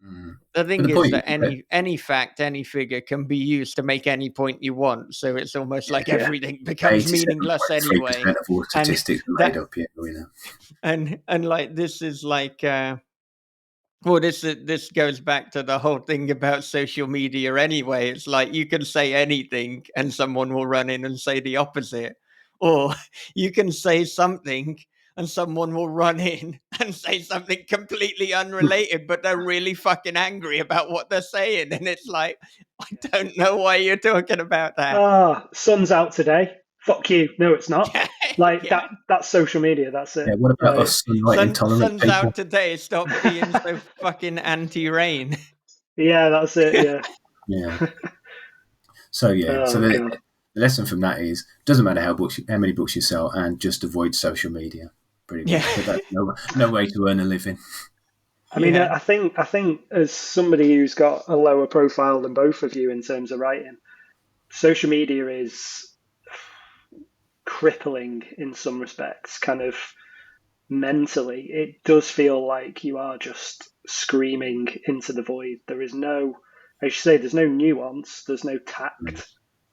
Mm. the But thing the is point, that any fact, any figure can be used to make any point you want. So it's almost like Yeah. everything becomes meaningless anyway. 87.3% of all And statistics are made that up, yeah, you know. and like this is like well, this goes back to the whole thing about social media anyway. It's like you can say anything and someone will run in and say the opposite. Or you can say something and someone will run in and say something completely unrelated, but they're really fucking angry about what they're saying. And it's like, I don't know why you're talking about that. Ah, sun's out today. Fuck you. No, it's not. Like Yeah. that's social media. That's it. Yeah, what about Like, us sunlight intolerant Sun's people? out today. Stop being so fucking anti-rain. yeah, that's it. Yeah. Yeah. So yeah, so Oh god. the lesson from that is doesn't matter how many books you sell, and just avoid social media, pretty Yeah. much. But that's no way to earn a living. I mean, Yeah. I think as somebody who's got a lower profile than both of you in terms of writing, social media is crippling in some respects, kind of mentally. It does feel like you are just screaming into the void. There is no, as you say, there's no nuance, there's no tact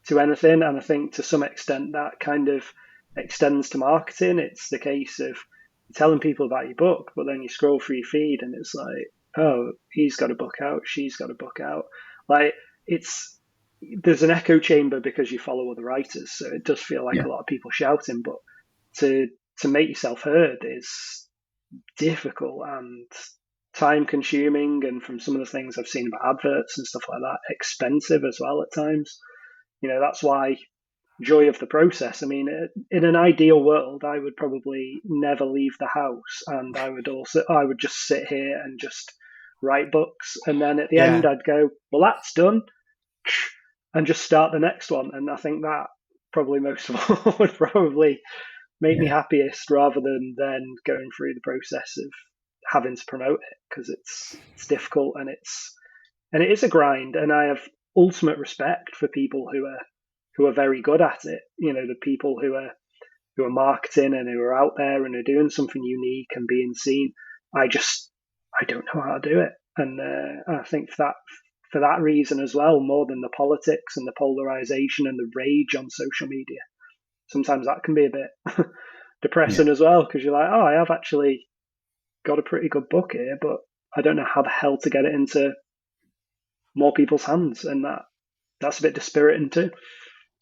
to anything. And I think to some extent that kind of extends to marketing. It's the case of telling people about your book, but then you scroll through your feed and it's like, oh, he's got a book out, she's got a book out. Like it's there's an echo chamber because you follow other writers, so it does feel like Yeah, a lot of people shouting, but to to make yourself heard is difficult and time consuming, and from some of the things I've seen about adverts and stuff like that, expensive as well at times. That's why joy of the process. I mean, in an ideal world, I would probably never leave the house, and I would just sit here and just write books, and then at the end, Yeah. I'd go, well, that's done, and just start the next one. And I think that probably most of all would probably make me yeah, happiest rather than then going through the process of having to promote it because it's difficult and it is a grind. And I have ultimate respect for people who are very good at it. The people who are marketing and who are out there and are doing something unique and being seen. I don't know how to do it, and I think for that reason as well, more than the politics and the polarization and the rage on social media, sometimes that can be a bit yeah, depressing as well because you're like, oh, I have actually got a pretty good book here, but I don't know how the hell to get it into more people's hands, and that's a bit dispiriting too.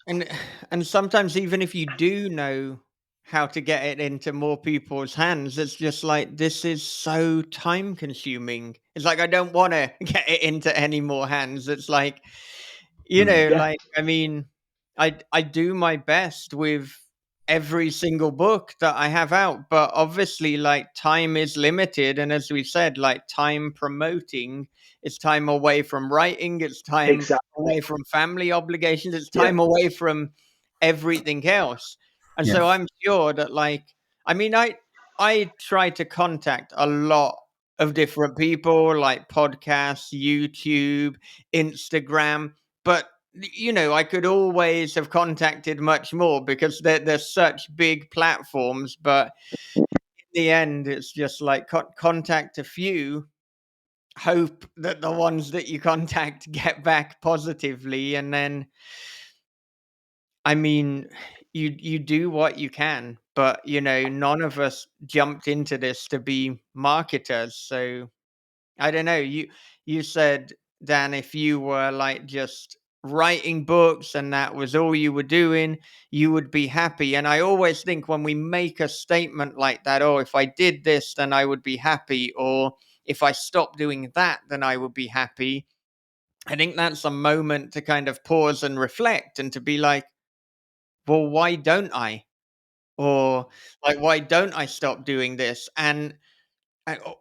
And and sometimes even if you do know how to get it into more people's hands, it's just like this is so time consuming. It's like I don't want to get it into any more hands. It's like mm, Yeah, like I mean, I do my best with every single book that I have out, but obviously like time is limited, and as we said, like time promoting, it's time away from writing, it's time away exactly. from family obligations, it's Yeah, time away from everything else. And yeah, so I'm sure that like I mean I try to contact a lot of different people like podcasts, YouTube, Instagram, but I could always have contacted much more because there's such big platforms. But in the end, it's just like contact a few, hope that the ones that you contact get back positively, and then I mean, you do what you can. But none of us jumped into this to be marketers, so I don't know. You said, Dan, if you were like just writing books and that was all you were doing, you would be happy. And I always think when we make a statement like that, oh, if I did this, then I would be happy, or if I stopped doing that, then I would be happy. I think that's a moment to kind of pause and reflect and to be like, well, why don't I? Or like, why don't I stop doing this? And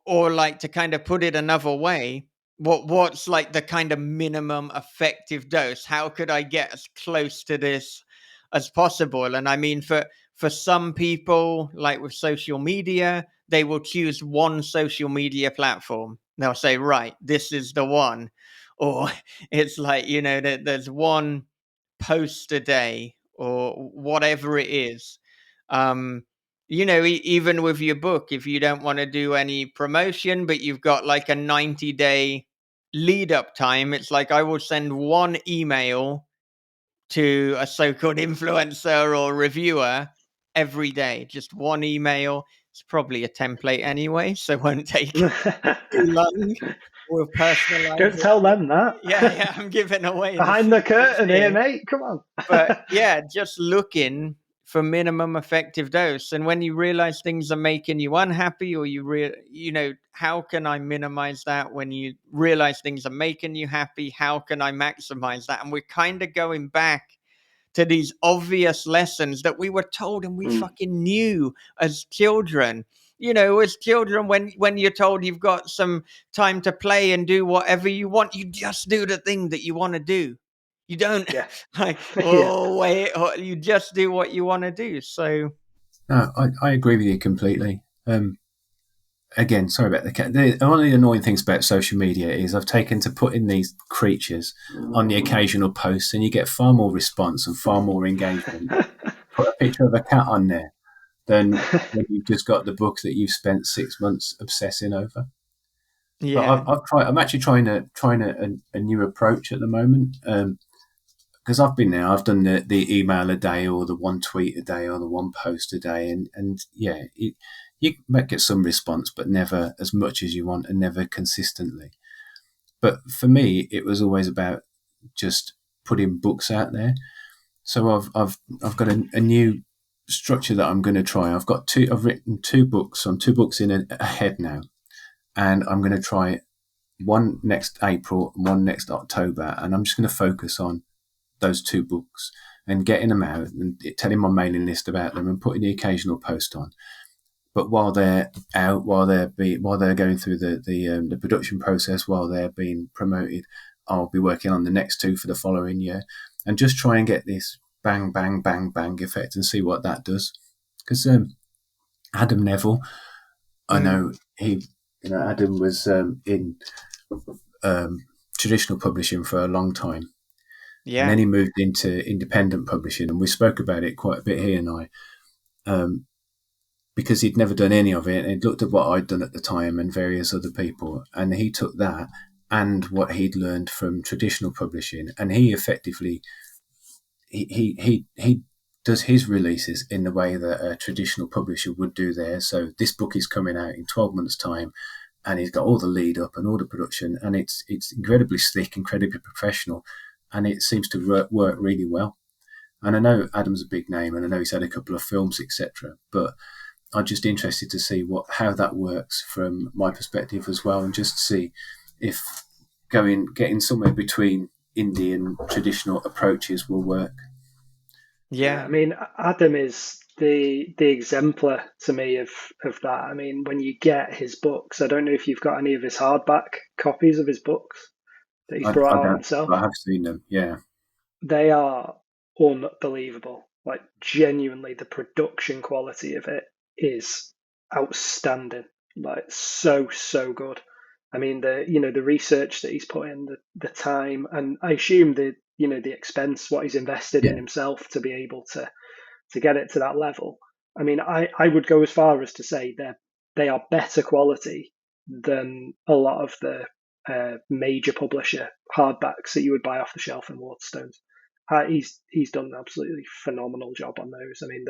or like to kind of put it another way, what's like the kind of minimum effective dose? How could I get as close to this as possible? And I mean, for some people, like with social media, they will choose one social media platform. They'll say, right, this is the one. Or it's like, there's one post a day or whatever it is. Um, even with your book, if you don't want to do any promotion, but you've got like a 90-day lead up time, it's like I will send one email to a so-called influencer or reviewer every day, just one email. It's probably a template anyway, so it won't take too long. We'll personalize Don't it. tell them that. Yeah, I'm giving away the Behind the secrets curtain here, here. mate. Come on. But yeah, just looking for minimum effective dose. And when you realize things are making you unhappy, or how can I minimize that? When you realize things are making you happy, how can I maximize that? And we're kind of going back to these obvious lessons that we were told and we Mm, fucking knew as children. As children, when you're told you've got some time to play and do whatever you want, you just do the thing that you want to do. You don't yeah. like, Yeah. oh wait, you just do what you want to do. So No, I agree with you completely. Again, sorry about the cat. One of the annoying things about social media is I've taken to put in these creatures on the occasional post, and you get far more response and far more engagement. Put a picture of a cat on there than when you've just got the book that you've spent 6 months obsessing over. But yeah, I've tried. I'm actually trying a new approach at the moment. Because I've been there, I've done the email a day, or the one tweet a day, or the one post a day, and yeah, you might get some response, but never as much as you want, and never consistently. But for me, it was always about just putting books out there. So I've got a new structure that I'm going to try. I've written 2 books. I'm 2 books in ahead now, and I'm going to try one next April, one next October, and I'm just going to focus on those 2 books and getting them out and telling my mailing list about them and putting the occasional post on. But while they're out, while they're going through the production process, while they're being promoted, I'll be working on the next 2 for the following year, and just try and get this bang, bang, bang, bang effect and see what that does. Because Adam Neville, I mm, know Adam was in traditional publishing for a long time. And then yeah, he moved into independent publishing, and we spoke about it quite a bit, he and I, because he'd never done any of it. And he'd looked at what I'd done at the time and various other people, and he took that and what he'd learned from traditional publishing, and he effectively he does his releases in the way that a traditional publisher would do theirs. So this book is coming out in 12 months' time, and he's got all the lead up and all the production, and it's incredibly slick, incredibly professional, and it seems to work really well. And I know Adam's a big name, and I know he's had a couple of films, etc. But I'm just interested to see how that works from my perspective as well, and just see if getting somewhere between indie and traditional approaches will work. Yeah, I yeah, mean, Adam is the exemplar to me of that. I mean, when you get his books, I don't know if you've got any of his hardback copies of his books that he's I brought out don't, himself. I have seen them. Yeah, They are unbelievable. Like, genuinely, the production quality of it is outstanding. Like, so good. I mean, the research that he's put in, the time, and I assume the expense, what he's invested in yeah, himself to be able to get it to that level. I mean, I would go as far as to say they are better quality than a lot of the major publisher hardbacks that you would buy off the shelf in Waterstones. He's done an absolutely phenomenal job on those. I mean,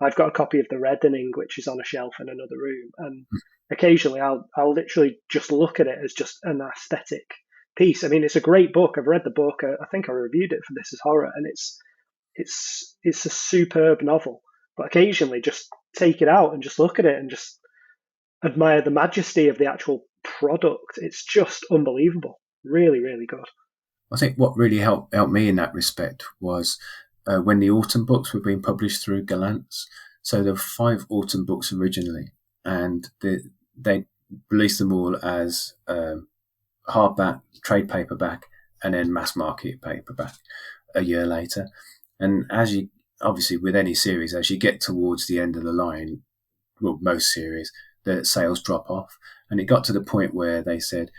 I've got a copy of the Reddening, which is on a shelf in another room, and occasionally I'll literally just look at it as just an aesthetic piece. I mean, it's a great book. I've read the book. I think I reviewed it for This Is Horror, and it's a superb novel. But occasionally, just take it out and just look at it and just admire the majesty of the actual product. It's just unbelievable. Really, really good. I think what really helped me in that respect was when the autumn books were being published through Gallant's. So there were 5 autumn books originally, and they released them all as hardback, trade paperback, and then mass market paperback a year later. And as you, obviously with any series, as you get towards the end of the line, well, most series, the sales drop off. And it got to the point where they said,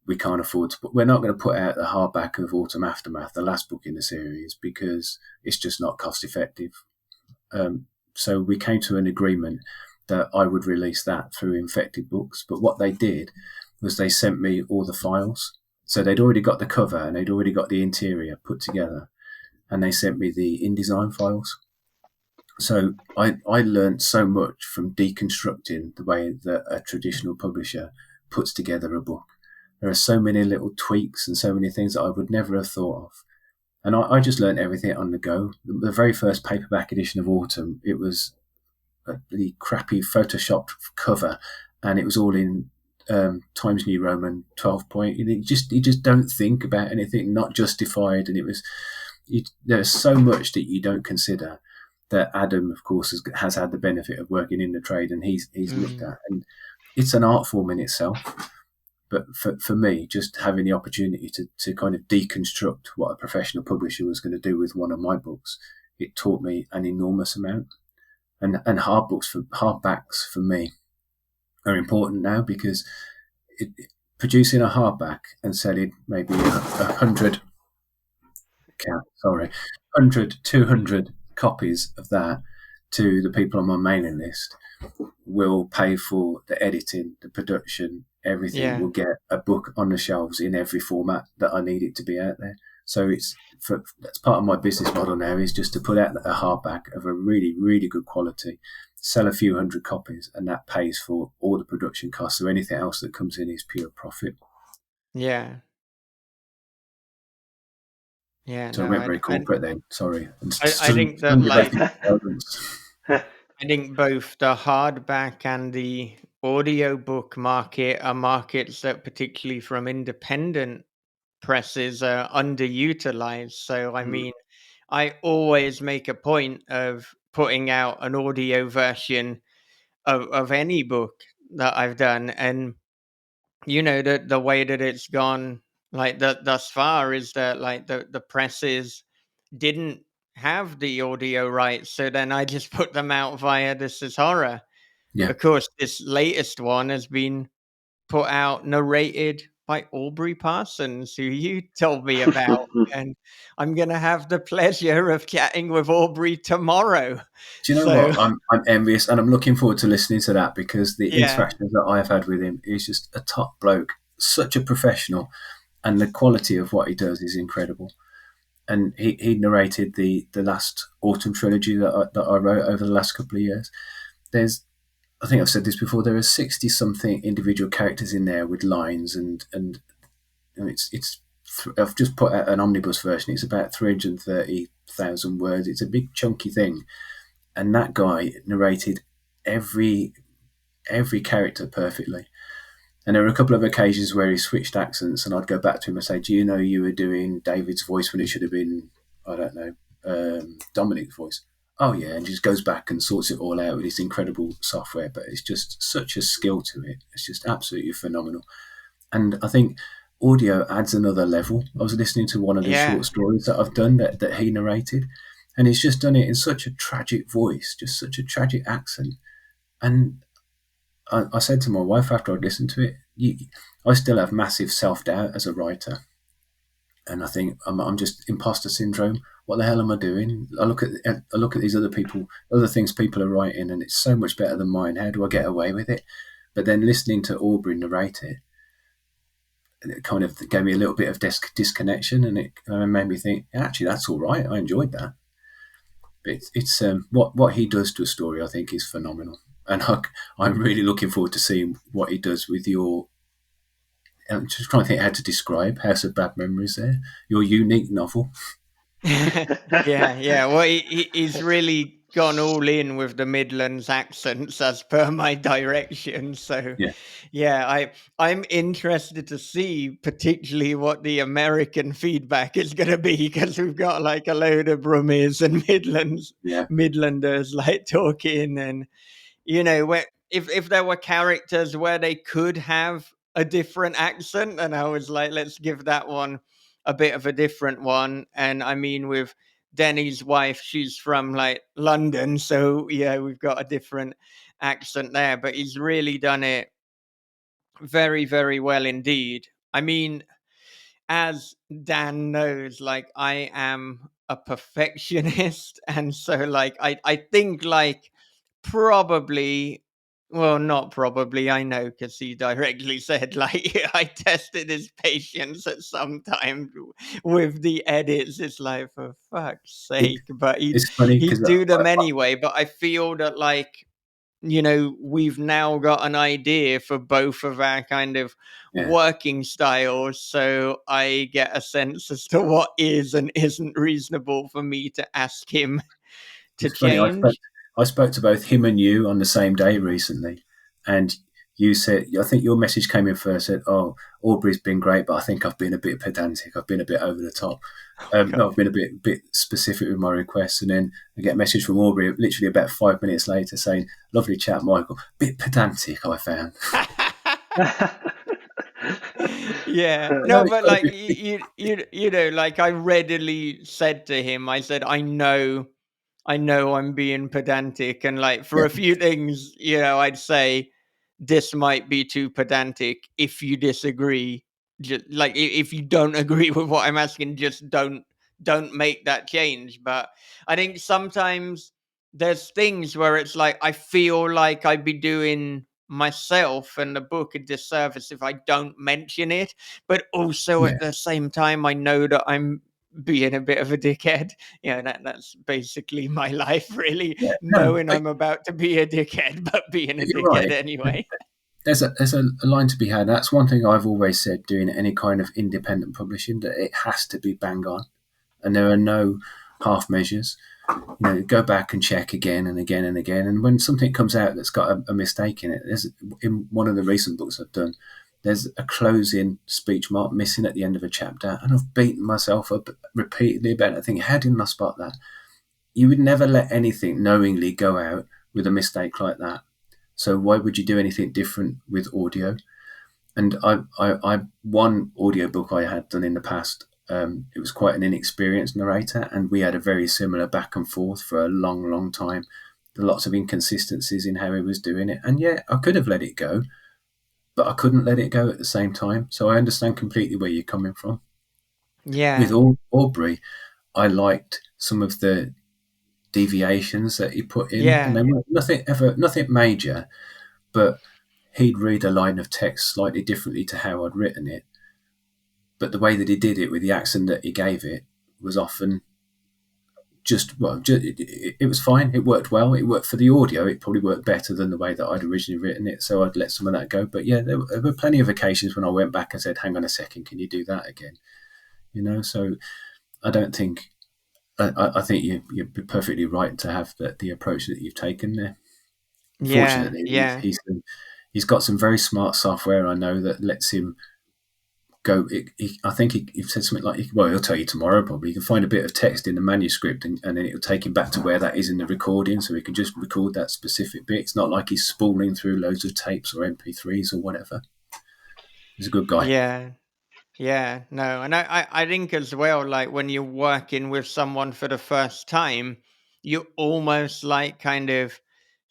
we can't afford to we're not going to put out the hardback of Autumn Aftermath, the last book in the series, because it's just not cost effective. So we came to an agreement that I would release that through Infected Books. But what they did was they sent me all the files. So they'd already got the cover and they'd already got the interior put together. And they sent me the InDesign files. So I learned so much from deconstructing the way that a traditional publisher puts together a book. There are so many little tweaks and so many things that I would never have thought of. And I just learned everything on the go. The very first paperback edition of Autumn, it was a really crappy photoshopped cover, and it was all in Times New Roman 12 point. You just don't think about anything, not justified. And there's so much that you don't consider that Adam, of course, has had the benefit of working in the trade, and he's looked at. And it's an art form in itself. But for me, just having the opportunity to kind of deconstruct what a professional publisher was going to do with one of my books, it taught me an enormous amount. And hardbacks for me are important now, because producing a hardback and selling maybe 100, 200 copies of that to the people on my mailing list will pay for the editing, the production, everything. Yeah. Will get a book on the shelves in every format that I need it to be out there. So that's part of my business model now, is just to put out a hardback of a really, really good quality, sell a few hundred copies, and that pays for all the production costs. So anything else that comes in is pure profit. Yeah. Yeah. So No, I went very corporate then. Sorry. I think that, like, Yeah. I think both the hardback and the audiobook market are markets that, particularly from independent presses, are underutilized. So, I mean, I always make a point of putting out an audio version of any book that I've done. And, the way that it's gone, like, that thus far, is that, like, the presses didn't have the audio rights. So then I just put them out via This Is Horror. Yeah. Of course, this latest one has been put out narrated by Aubrey Parsons, who you told me about. And I'm going to have the pleasure of chatting with Aubrey tomorrow. Do you know So, what? I'm envious, and I'm looking forward to listening to that, because the yeah, interactions that I've had with him is just a top bloke, such a professional, and the quality of what he does is incredible. And he narrated the last Autumn trilogy that I wrote over the last couple of years. I think I've said this before, there are 60 something individual characters in there with lines, and I've just put out an omnibus version. It's about 330,000 words. It's a big chunky thing. And that guy narrated every character perfectly. And there were a couple of occasions where he switched accents, and I'd go back to him and say, "Do you know you were doing David's voice when it should have been, I don't know, Dominic's voice?" "Oh yeah," and just goes back and sorts it all out with this incredible software. But it's just such a skill to it. It's just absolutely phenomenal. And I think audio adds another level. I was listening to one of the short stories that I've done that he narrated, and he's just done it in such a tragic voice, just such a tragic accent. And I said to my wife after I'd listened to it, I still have massive self-doubt as a writer. And I think I'm just imposter syndrome. What the hell am I doing? I look at these other things people are writing, and it's so much better than mine. How do I get away with it? But then listening to Aubrey narrate it kind of gave me a little bit of disconnection, and it made me think, actually, that's all right. I enjoyed that. But it's what he does to a story, I think, is phenomenal. And I'm really looking forward to seeing what he does with your. I'm just trying to think how to describe House of Bad Memories there. Your unique novel. yeah. Well, he's really gone all in with the Midlands accents as per my direction. So, I'm interested to see particularly what the American feedback is going to be, because we've got like a load of Brummies and Midlanders like talking, and where if there were characters where they could have a different accent, and I was like, let's give that one a bit of a different one. And I mean, with Denny's wife, she's from like London, so yeah, we've got a different accent there. But he's really done it very, very well indeed. I mean, as Dan knows, like I am a perfectionist, and so like I think like probably, well, not probably, I know because he directly said like I tested his patience at some time with the edits. It's like for fuck's It, sake, but it's funny because he'd do them anyway. But I feel that like, we've now got an idea for both of our kind of yeah, working styles. So I get a sense as to what is and isn't reasonable for me to ask him to it's funny. change. I spoke to both him and you on the same day recently, and you said, I think your message came in first. Said, "Oh, Aubrey's been great, but I think I've been a bit pedantic. I've been a bit over the top. No, I've God. been a bit specific with my requests." And then I get a message from Aubrey literally about 5 minutes later saying, "Lovely chat, Michael. Bit pedantic, I found." Yeah, No, no, it's but got to like be. like I readily said to him, I said, I know I'm being pedantic, and like for Yeah, a few things, I'd say this might be too pedantic. If you disagree, just like if you don't agree with what I'm asking, just don't make that change. But I think sometimes there's things where it's like I feel like I'd be doing myself and the book a disservice if I don't mention it, but also yeah, at the same time I know that I'm being a bit of a dickhead. That's basically my life, really, yeah. No, knowing I'm about to be a dickhead, but being a you're dickhead right. anyway. There's a line to be had. That's one thing I've always said doing any kind of independent publishing, that it has to be bang on, and there are no half measures. Go back and check again and again and again. And when something comes out that's got a mistake in it, there's in one of the recent books I've done, there's a closing speech mark missing at the end of a chapter, and I've beaten myself up repeatedly about it. I think, how didn't I spot that? You would never let anything knowingly go out with a mistake like that. So why would you do anything different with audio? And I one audiobook I had done in the past. It was quite an inexperienced narrator, and we had a very similar back and forth for a long, long time. There were lots of inconsistencies in how he was doing it, and yeah, I could have let it go, but I couldn't let it go at the same time. So I understand completely where you're coming from. With Yeah, Aubrey, I liked some of the deviations that he put in, and yeah, they were nothing major, but he'd read a line of text slightly differently to how I'd written it. But the way that he did it with the accent that he gave it was often it was fine. It worked well. It worked for the audio. It probably worked better than the way that I'd originally written it. So I'd let some of that go. But yeah, there were plenty of occasions when I went back and said, "Hang on a second, can you do that again?" So I don't think. I think you're perfectly right to have the approach that you've taken there. yeah, Fortunately, yeah, he's got some very smart software. I know that lets him go. I think he said something like, well, he'll tell you tomorrow probably. You can find a bit of text in the manuscript, and then it'll take him back to where that is in the recording, so he can just record that specific bit. It's not like he's spooling through loads of tapes or MP3s or whatever. He's a good guy. yeah. Yeah, no, and I think as well, like when you're working with someone for the first time, you almost like kind of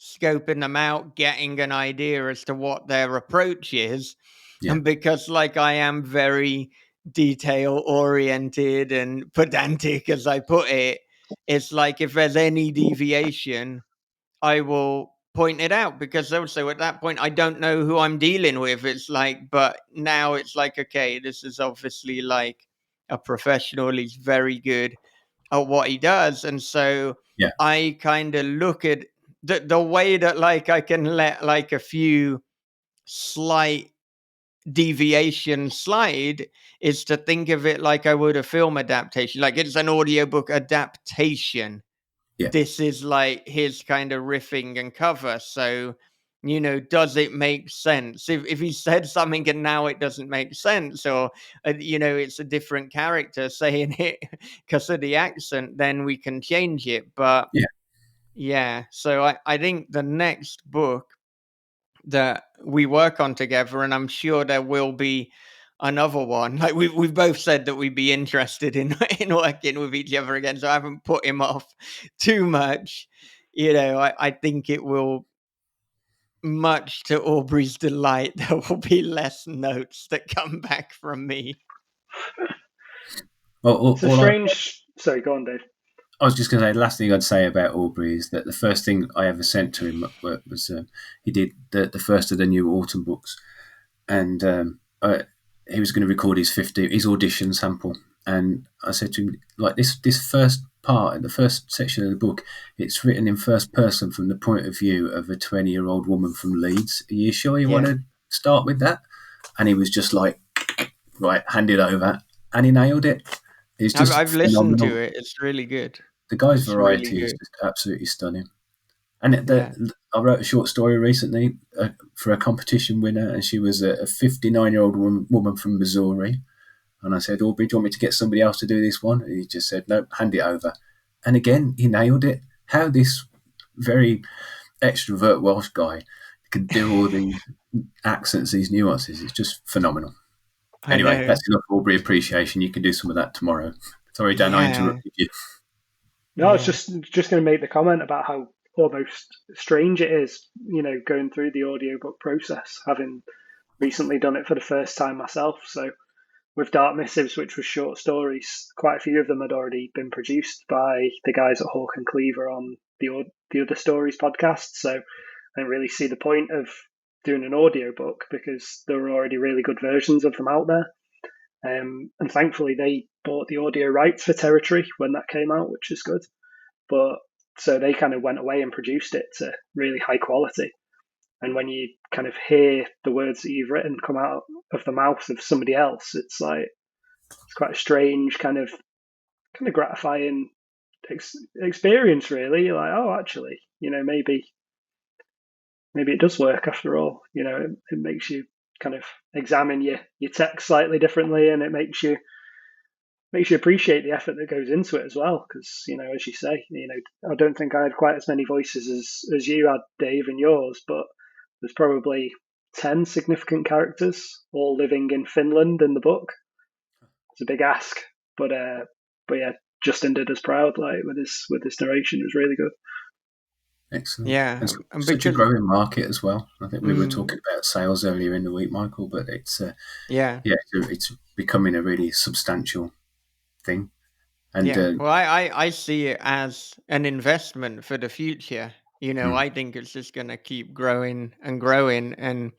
scoping them out, getting an idea as to what their approach is. Yeah, And because like I am very detail oriented and pedantic, as I put it, it's like if there's any deviation, I will point it out, because also at that point I don't know who I'm dealing with. It's like, but now it's like, okay, this is obviously like a professional. He's very good at what he does. And so yeah, I kind of look at the way that like I can let like a few slight deviations slide is to think of it like I would a film adaptation. Like it's an audiobook adaptation. yeah, This is like his kind of riffing and cover. So, does it make sense? If he said something and now it doesn't make sense, or it's a different character saying it because of the accent, then we can change it. But yeah, yeah, so I think the next book that we work on together, and I'm sure there will be another one. Like we've both said that we'd be interested in in working with each other again, so I haven't put him off too much. I think it will, much to Aubrey's delight, there will be less notes that come back from me. Well, It's a strange. Sorry, go on, Dave. I was just going to say, the last thing I'd say about Aubrey is that the first thing I ever sent to him was he did the first of the new autumn books, and he was going to record his audition sample. And I said to him, like, this first part, in the first section of the book, it's written in first person from the point of view of a 20-year-old woman from Leeds. Are you sure you want to start with that? And he was just like, right, hand it over. And he nailed it. It's just I've listened to it. It's really good. The guy's It's really variety is good. just absolutely stunning. And Yeah. I wrote a short story recently for a competition winner, and she was a 59-year-old woman from Missouri. And I said, Aubrey, do you want me to get somebody else to do this one? And he just said, no, hand it over. And again, he nailed it. How this very extrovert Welsh guy can do all these accents, these nuances, it's just phenomenal. I Anyway, know. that's enough Aubrey appreciation. You can do some of that tomorrow. Sorry, Dan, I interrupted you. No, I was just going to make the comment about how almost strange it is, going through the audiobook process, having recently done it for the first time myself. So with Dark Missives, which was short stories, quite a few of them had already been produced by the guys at Hawk and Cleaver on the Other Stories podcast. So I didn't really see the point of doing an audiobook because there were already really good versions of them out there. And thankfully, they bought the audio rights for Territory when that came out, which is good. But so they kind of went away and produced it to really high quality. And when you kind of hear the words that you've written come out of the mouth of somebody else, it's quite a strange kind of gratifying experience, really. You're like, oh, actually, maybe it does work after all. It makes you kind of examine your text slightly differently, and it makes you appreciate the effort that goes into it as well. Because as you say, I don't think I had quite as many voices as you had, Dave, in yours, but there's probably 10 significant characters all living in Finland in the book. It's a big ask, but yeah, Justin did us proud, like with his narration. It was really good. Excellent. Yeah, and such a growing market as well. I think we were talking about sales earlier in the week, Michael, but it's it's becoming a really substantial thing. And well, I see it as an investment for the future. I think it's just going to keep growing and growing. And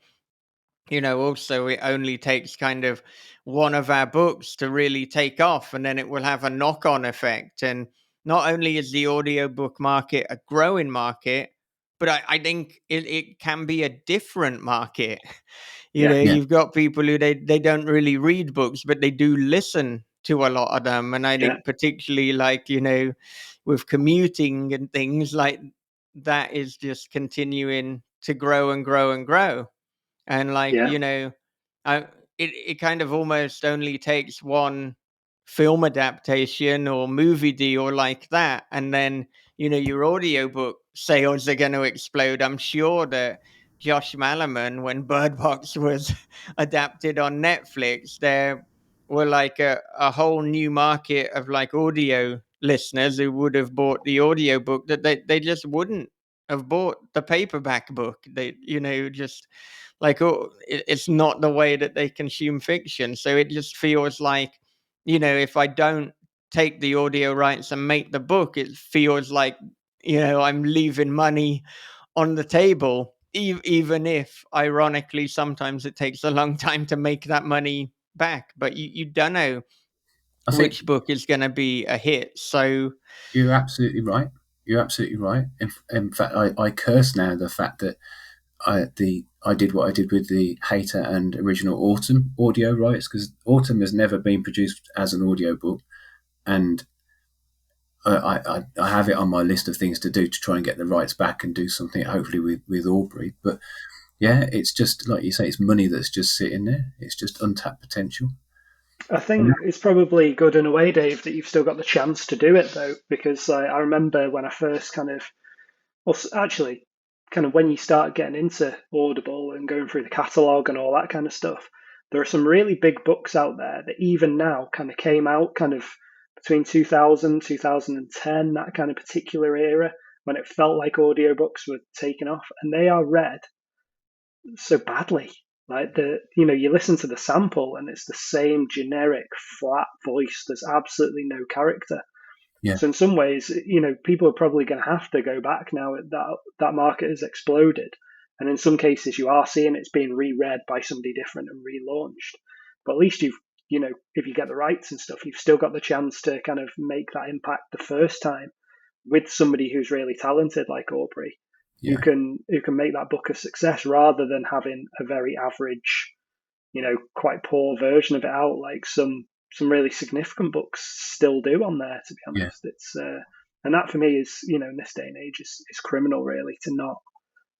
also it only takes kind of one of our books to really take off, and then it will have a knock-on effect. And not only is the audiobook market a growing market, but I think it can be a different market. You've got people who they don't really read books, but they do listen to a lot of them. And I think particularly like, with commuting and things like that is just continuing to grow and grow and grow. And like, it kind of almost only takes one film adaptation or movie deal like that, and then your audiobook sales are going to explode. I'm sure that Josh Malaman, when Bird Box was adapted on Netflix, there were like a whole new market of like audio listeners who would have bought the audiobook that they just wouldn't have bought the paperback book. They just like, it's not the way that they consume fiction. So it just feels like, if I don't take the audio rights and make the book, it feels like, I'm leaving money on the table, even if ironically sometimes it takes a long time to make that money back. But you don't know which book is going to be a hit. So you're absolutely right. You're absolutely right. In fact, I curse now the fact that I did what I did with the Hater and original Autumn audio rights, because Autumn has never been produced as an audiobook, and I have it on my list of things to do to try and get the rights back and do something hopefully with Aubrey. But yeah, it's just like you say, it's money that's just sitting there. It's just untapped potential. I think it's probably good in a way, Dave, that you've still got the chance to do it though, because I remember when I first kind of when you start getting into Audible and going through the catalog and all that kind of stuff, there are some really big books out there that even now kind of came out kind of between 2000, 2010, that kind of particular era when it felt like audiobooks were taking off, and they are read so badly. Like you listen to the sample and it's the same generic flat voice. There's absolutely no character. Yeah. So in some ways, people are probably going to have to go back now. That market has exploded, and in some cases, you are seeing it's being reread by somebody different and relaunched. But at least if you get the rights and stuff, you've still got the chance to kind of make that impact the first time with somebody who's really talented like Aubrey, who Yeah. can make that book a success rather than having a very average, quite poor version of it out like some really significant books still do on there. To be Yeah. honest, it's and that for me is in this day and age is criminal really to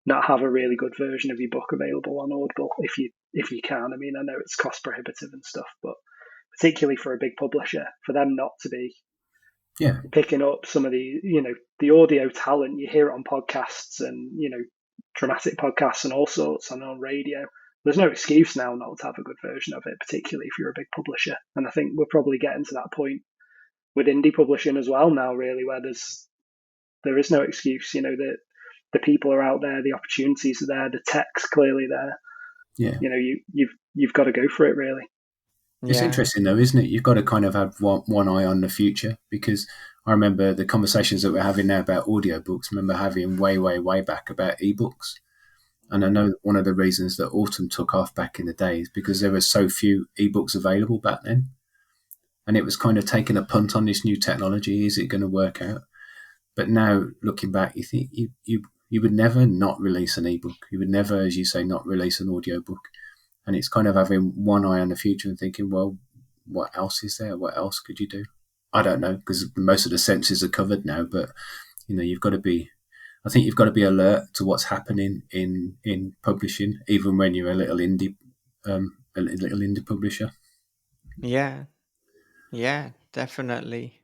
not have a really good version of your book available on Audible if you can. I mean, I know it's cost prohibitive and stuff, but particularly for a big publisher, for them not to be Yeah. picking up some of the audio talent. You hear it on podcasts and dramatic podcasts and all sorts and on radio. There's no excuse now not to have a good version of it, particularly if you're a big publisher. And I think we're probably getting to that point with indie publishing as well now, really, where there is no excuse. That the people are out there, the opportunities are there, the tech's clearly there. Yeah. You've got to go for it, really. It's Yeah. interesting though, isn't it? You've got to kind of have one eye on the future, because I remember the conversations that we're having now about audiobooks. I remember having way back about ebooks. And I know that one of the reasons that Autumn took off back in the day is because there were so few ebooks available back then. And it was kind of taking a punt on this new technology. Is it going to work out? But now looking back, you think you would never not release an ebook. You would never, as you say, not release an audiobook. And it's kind of having one eye on the future and thinking, well, what else is there? What else could you do? I don't know, because most of the senses are covered now. But you've got to be. I think you've got to be alert to what's happening in publishing, even when you're a little indie publisher. Yeah. Yeah, definitely.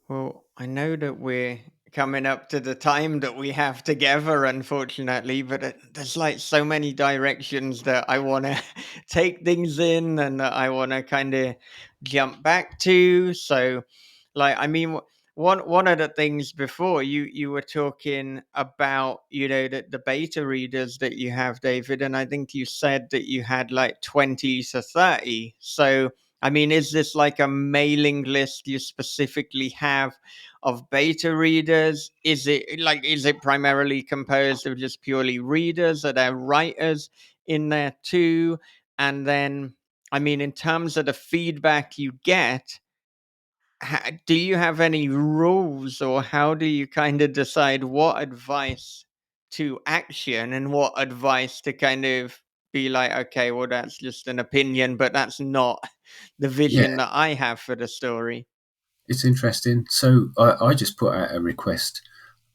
Well, I know that we're coming up to the time that we have together, unfortunately, but there's like so many directions that I want to take things in and that I want to kind of jump back to. So, like, I mean, one of the things before you were talking about, the beta readers that you have, David, and I think you said that you had like 20 to 30. So, I mean, is this like a mailing list you specifically have of beta readers? Is it primarily composed of just purely readers? Are there writers in there too? And then, I mean, in terms of the feedback you get, do you have any rules, or how do you kind of decide what advice to action and what advice to kind of be like, okay, well, that's just an opinion, but that's not the Yeah, vision that I have for the story? it's interesting. So I just put out a request.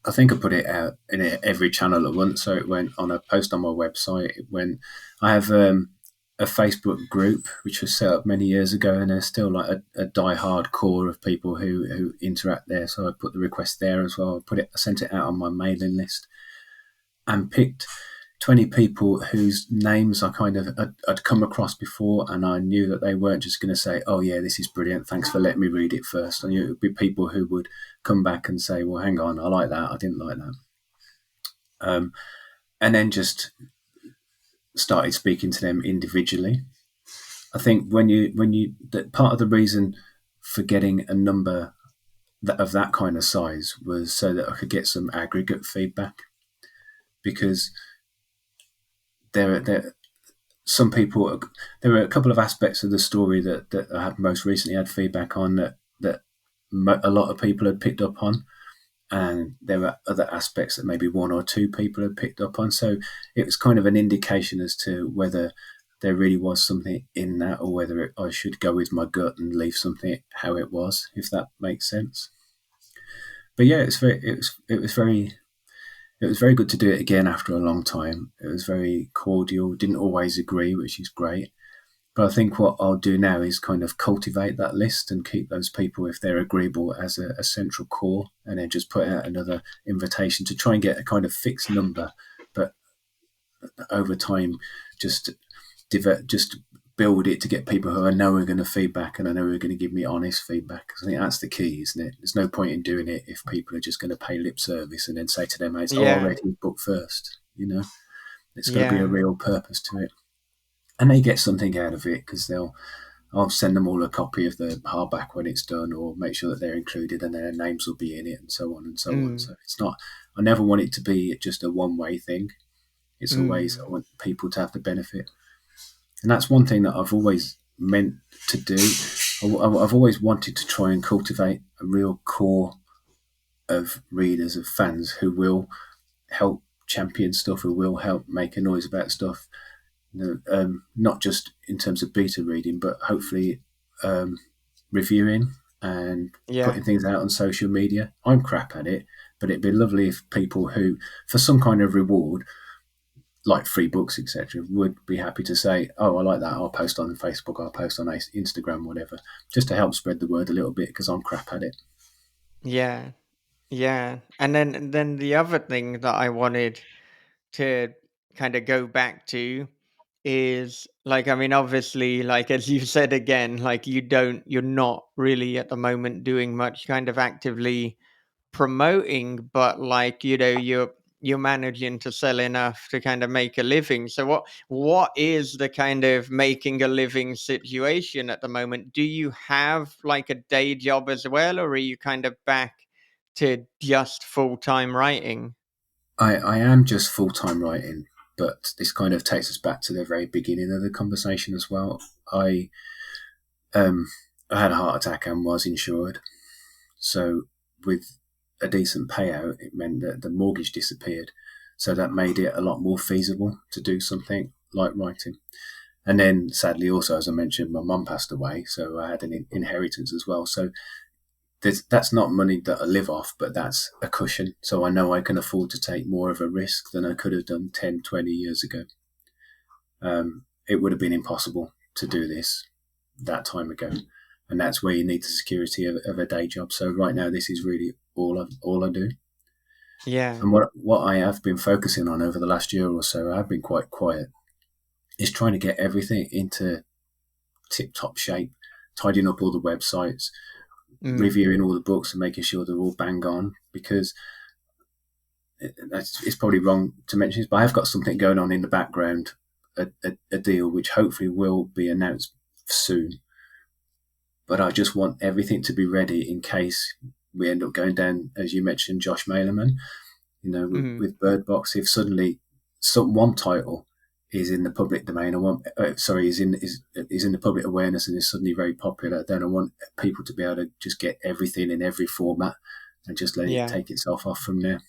I think I put it out in every channel at once. So it went on a post on my website. It went. I have a Facebook group which was set up many years ago, and there's still like a die-hard core of people who interact there. So I put the request there as well. I sent it out on my mailing list, and picked 20 people whose names I'd come across before, and I knew that they weren't just going to say, oh yeah, this is brilliant, thanks for letting me read it first. I knew it would be people who would come back and say, well, hang on, I like that, I didn't like that. And then just started speaking to them individually. I think that part of the reason for getting a number of that kind of size was so that I could get some aggregate feedback, because there some people, there were a couple of aspects of the story that I had most recently had feedback on that a lot of people had picked up on, and there were other aspects that maybe one or two people had picked up on. So it was kind of an indication as to whether there really was something in that, or whether I should go with my gut and leave something how it was, if that makes sense. But yeah, it was very good to do it again after a long time. It was very cordial. Didn't always agree, which is great. But I think what I'll do now is kind of cultivate that list and keep those people, if they're agreeable, as a central core, and then just put out another invitation to try and get a kind of fixed number. But over time, just just build it to get people who I know are going to feedback and I know are going to give me honest feedback. Because I think that's the key, isn't it? There's no point in doing it if people are just going to pay lip service and then say to their mates, "Oh, I Yeah, read his book first." It's got to be a yeah, real purpose to it, and they get something out of it because I'll send them all a copy of the hardback when it's done, or make sure that they're included and their names will be in it, and so on and so on. mm, So it's not. I never want it to be just a one-way thing. It's always, I mm, want people to have the benefit, and that's one thing that I've always meant to do. I've always wanted to try and cultivate a real core of readers, of fans who will help champion stuff, who will help make a noise about stuff. Not just in terms of beta reading, but hopefully um, reviewing and yeah, putting things out on social media. I'm crap at it, but it'd be lovely if people who, for some kind of reward, like free books, etc., would be happy to say, "Oh, I like that. I'll post on Facebook. I'll post on Instagram, whatever," just to help spread the word a little bit because I'm crap at it. yeah, yeah. And then the other thing that I wanted to kind of go back to is like, I mean, obviously, like as you said again, like you're not really at the moment doing much kind of actively promoting, but like, you're managing to sell enough to kind of make a living. So what is the kind of making a living situation at the moment? Do you have like a day job as well, or are you kind of back to just full-time writing? I am just full time writing, but this kind of takes us back to the very beginning of the conversation as well. Um, I had a heart attack and was insured, so with a decent payout, it meant that the mortgage disappeared. So that made it a lot more feasible to do something like writing. And then, sadly, also as I mentioned, my mum passed away, so I had an inheritance as well. So that's not money that I live off, but that's a cushion. So I know I can afford to take more of a risk than I could have done 10, 20 years ago. It would have been impossible to do this that time ago. And that's where you need the security of a day job. So right now, this is really all I do. Yeah. And what I have been focusing on over the last year or so, I've been quite quiet, is trying to get everything into tip top shape, tidying up all the websites, Mm. reviewing all the books and making sure they're all bang on, because it's probably wrong to mention this, but I've got something going on in the background, a deal which hopefully will be announced soon. But I just want everything to be ready in case we end up going down, as you mentioned, Josh Malerman, Mm. with Bird Box. If suddenly one title is in the public domain, is in the public awareness and is suddenly very popular, then I want people to be able to just get everything in every format and just let it Yeah. take itself off from there.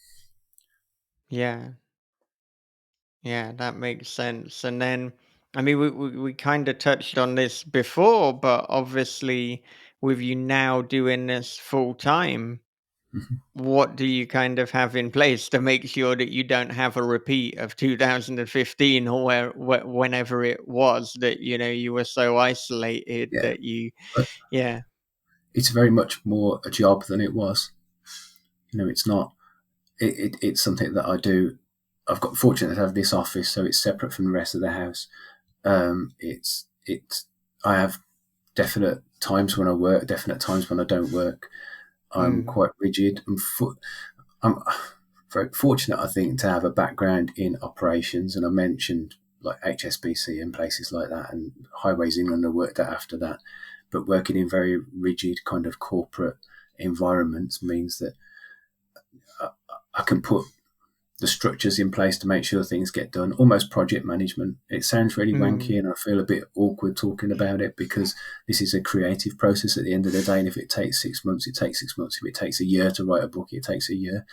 Yeah. Yeah, that makes sense. And then, I mean, we kind of touched on this before, but obviously, with you now doing this full time, Mhm. what do you kind of have in place to make sure that you don't have a repeat of 2015, or whenever it was that you were so isolated Yeah, that you, but yeah, it's very much more a job than it was. It's not. It's something that I do. I've got fortunate to have this office, so it's separate from the rest of the house. It's. I have definite times when I work, definite times when I don't work. I'm mm, quite rigid. I'm very fortunate, I think, to have a background in operations, and I mentioned like HSBC and places like that, and Highways England. I worked at after that, but working in very rigid kind of corporate environments means that I, I can put the structures in place to make sure things get done, almost project management. It sounds really mm, wanky and I feel a bit awkward talking about it because this is a creative process at the end of the day. And if it takes 6 months, it takes 6 months. If it takes a year to write a book, it takes a year.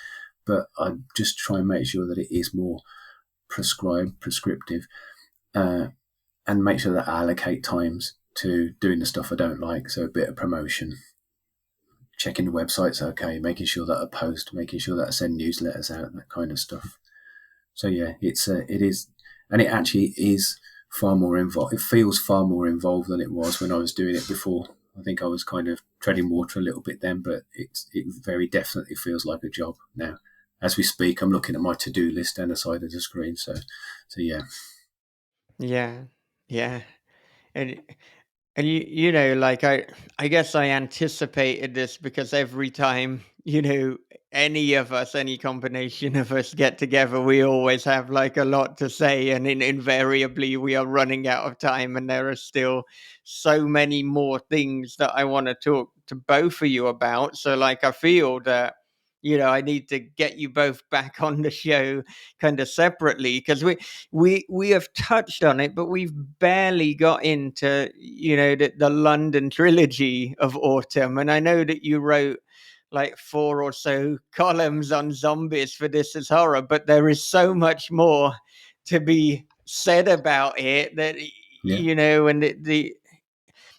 But I just try and make sure that it is more prescriptive, uh, and make sure that I allocate times to doing the stuff I don't like. So a bit of promotion, checking the website's okay, making sure that I post, making sure that I send newsletters out, that kind of stuff. So yeah, it is, and it actually is far more involved. It feels far more involved than it was when I was doing it before. I think I was kind of treading water a little bit then, but it very definitely feels like a job now. As we speak, I'm looking at my to-do list down the side of the screen. So yeah. Yeah. Yeah. And And you know, like I guess I anticipated this because every time, any of us, any combination of us get together, we always have like a lot to say, and invariably we are running out of time, and there are still so many more things that I want to talk to both of you about. So like I feel that I need to get you both back on the show kind of separately because we have touched on it, but we've barely got into the London trilogy of Autumn. And I know that you wrote like 4 or so columns on zombies for This Is Horror, but there is so much more to be said about it that Yeah. and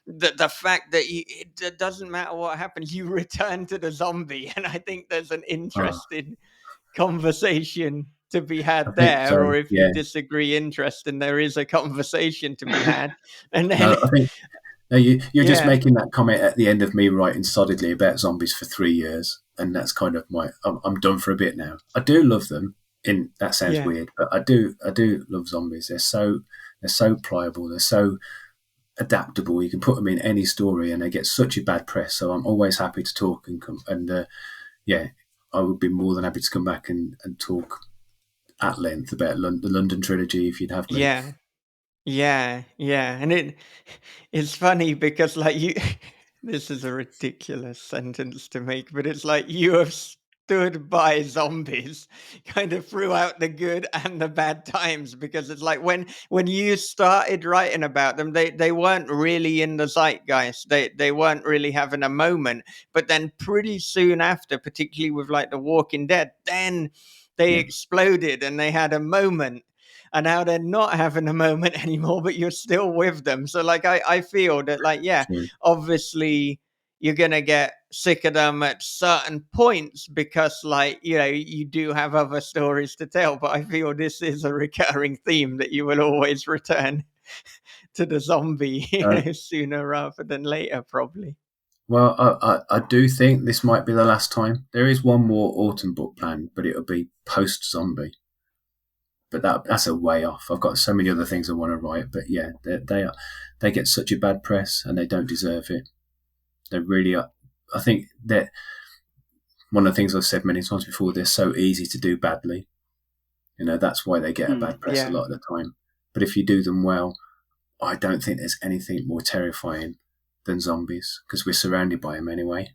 the fact that it doesn't matter what happens, you return to the zombie, and I think there's an Oh, interesting conversation to be I had think there, so. or if you Yeah. disagree interest, and there is a conversation to be had. And then No, I think no, you're just yeah, making that comment at the end of me writing solidly about zombies for 3 years, and that's kind of I'm done for a bit now. I do love them. In that sounds yeah, weird, but I do love zombies. They're so pliable. They're so adaptable. You can put them in any story, and they get such a bad press. So I'm always happy to talk and come. And yeah, I would be more than happy to come back and talk at length about the London trilogy if you'd have me. yeah. Yeah, and it's funny because like you this is a ridiculous sentence to make, but it's like you have stood by zombies kind of throughout the good and the bad times, because it's like when you started writing about them, they weren't really in the zeitgeist. They weren't really having a moment, but then pretty soon after, particularly with like The Walking Dead, then they Yeah, exploded and they had a moment, and now they're not having a moment anymore, but you're still with them. So like I feel that like, yeah, true. obviously you're gonna get sick of them at certain points because like, you do have other stories to tell. But I feel this is a recurring theme that you will always return to the zombie, Uh, sooner rather than later, probably. well, I do think this might be the last time. There is one more autumn book planned, but it'll be post zombie. But that's a way off. I've got so many other things I want to write. But yeah, they get such a bad press, and they don't deserve it. They really are. I think that one of the things I've said many times before, they're so easy to do badly. That's why they get a bad press a Yeah, lot of the time. But if you do them well, I don't think there's anything more terrifying than zombies, because we're surrounded by them anyway.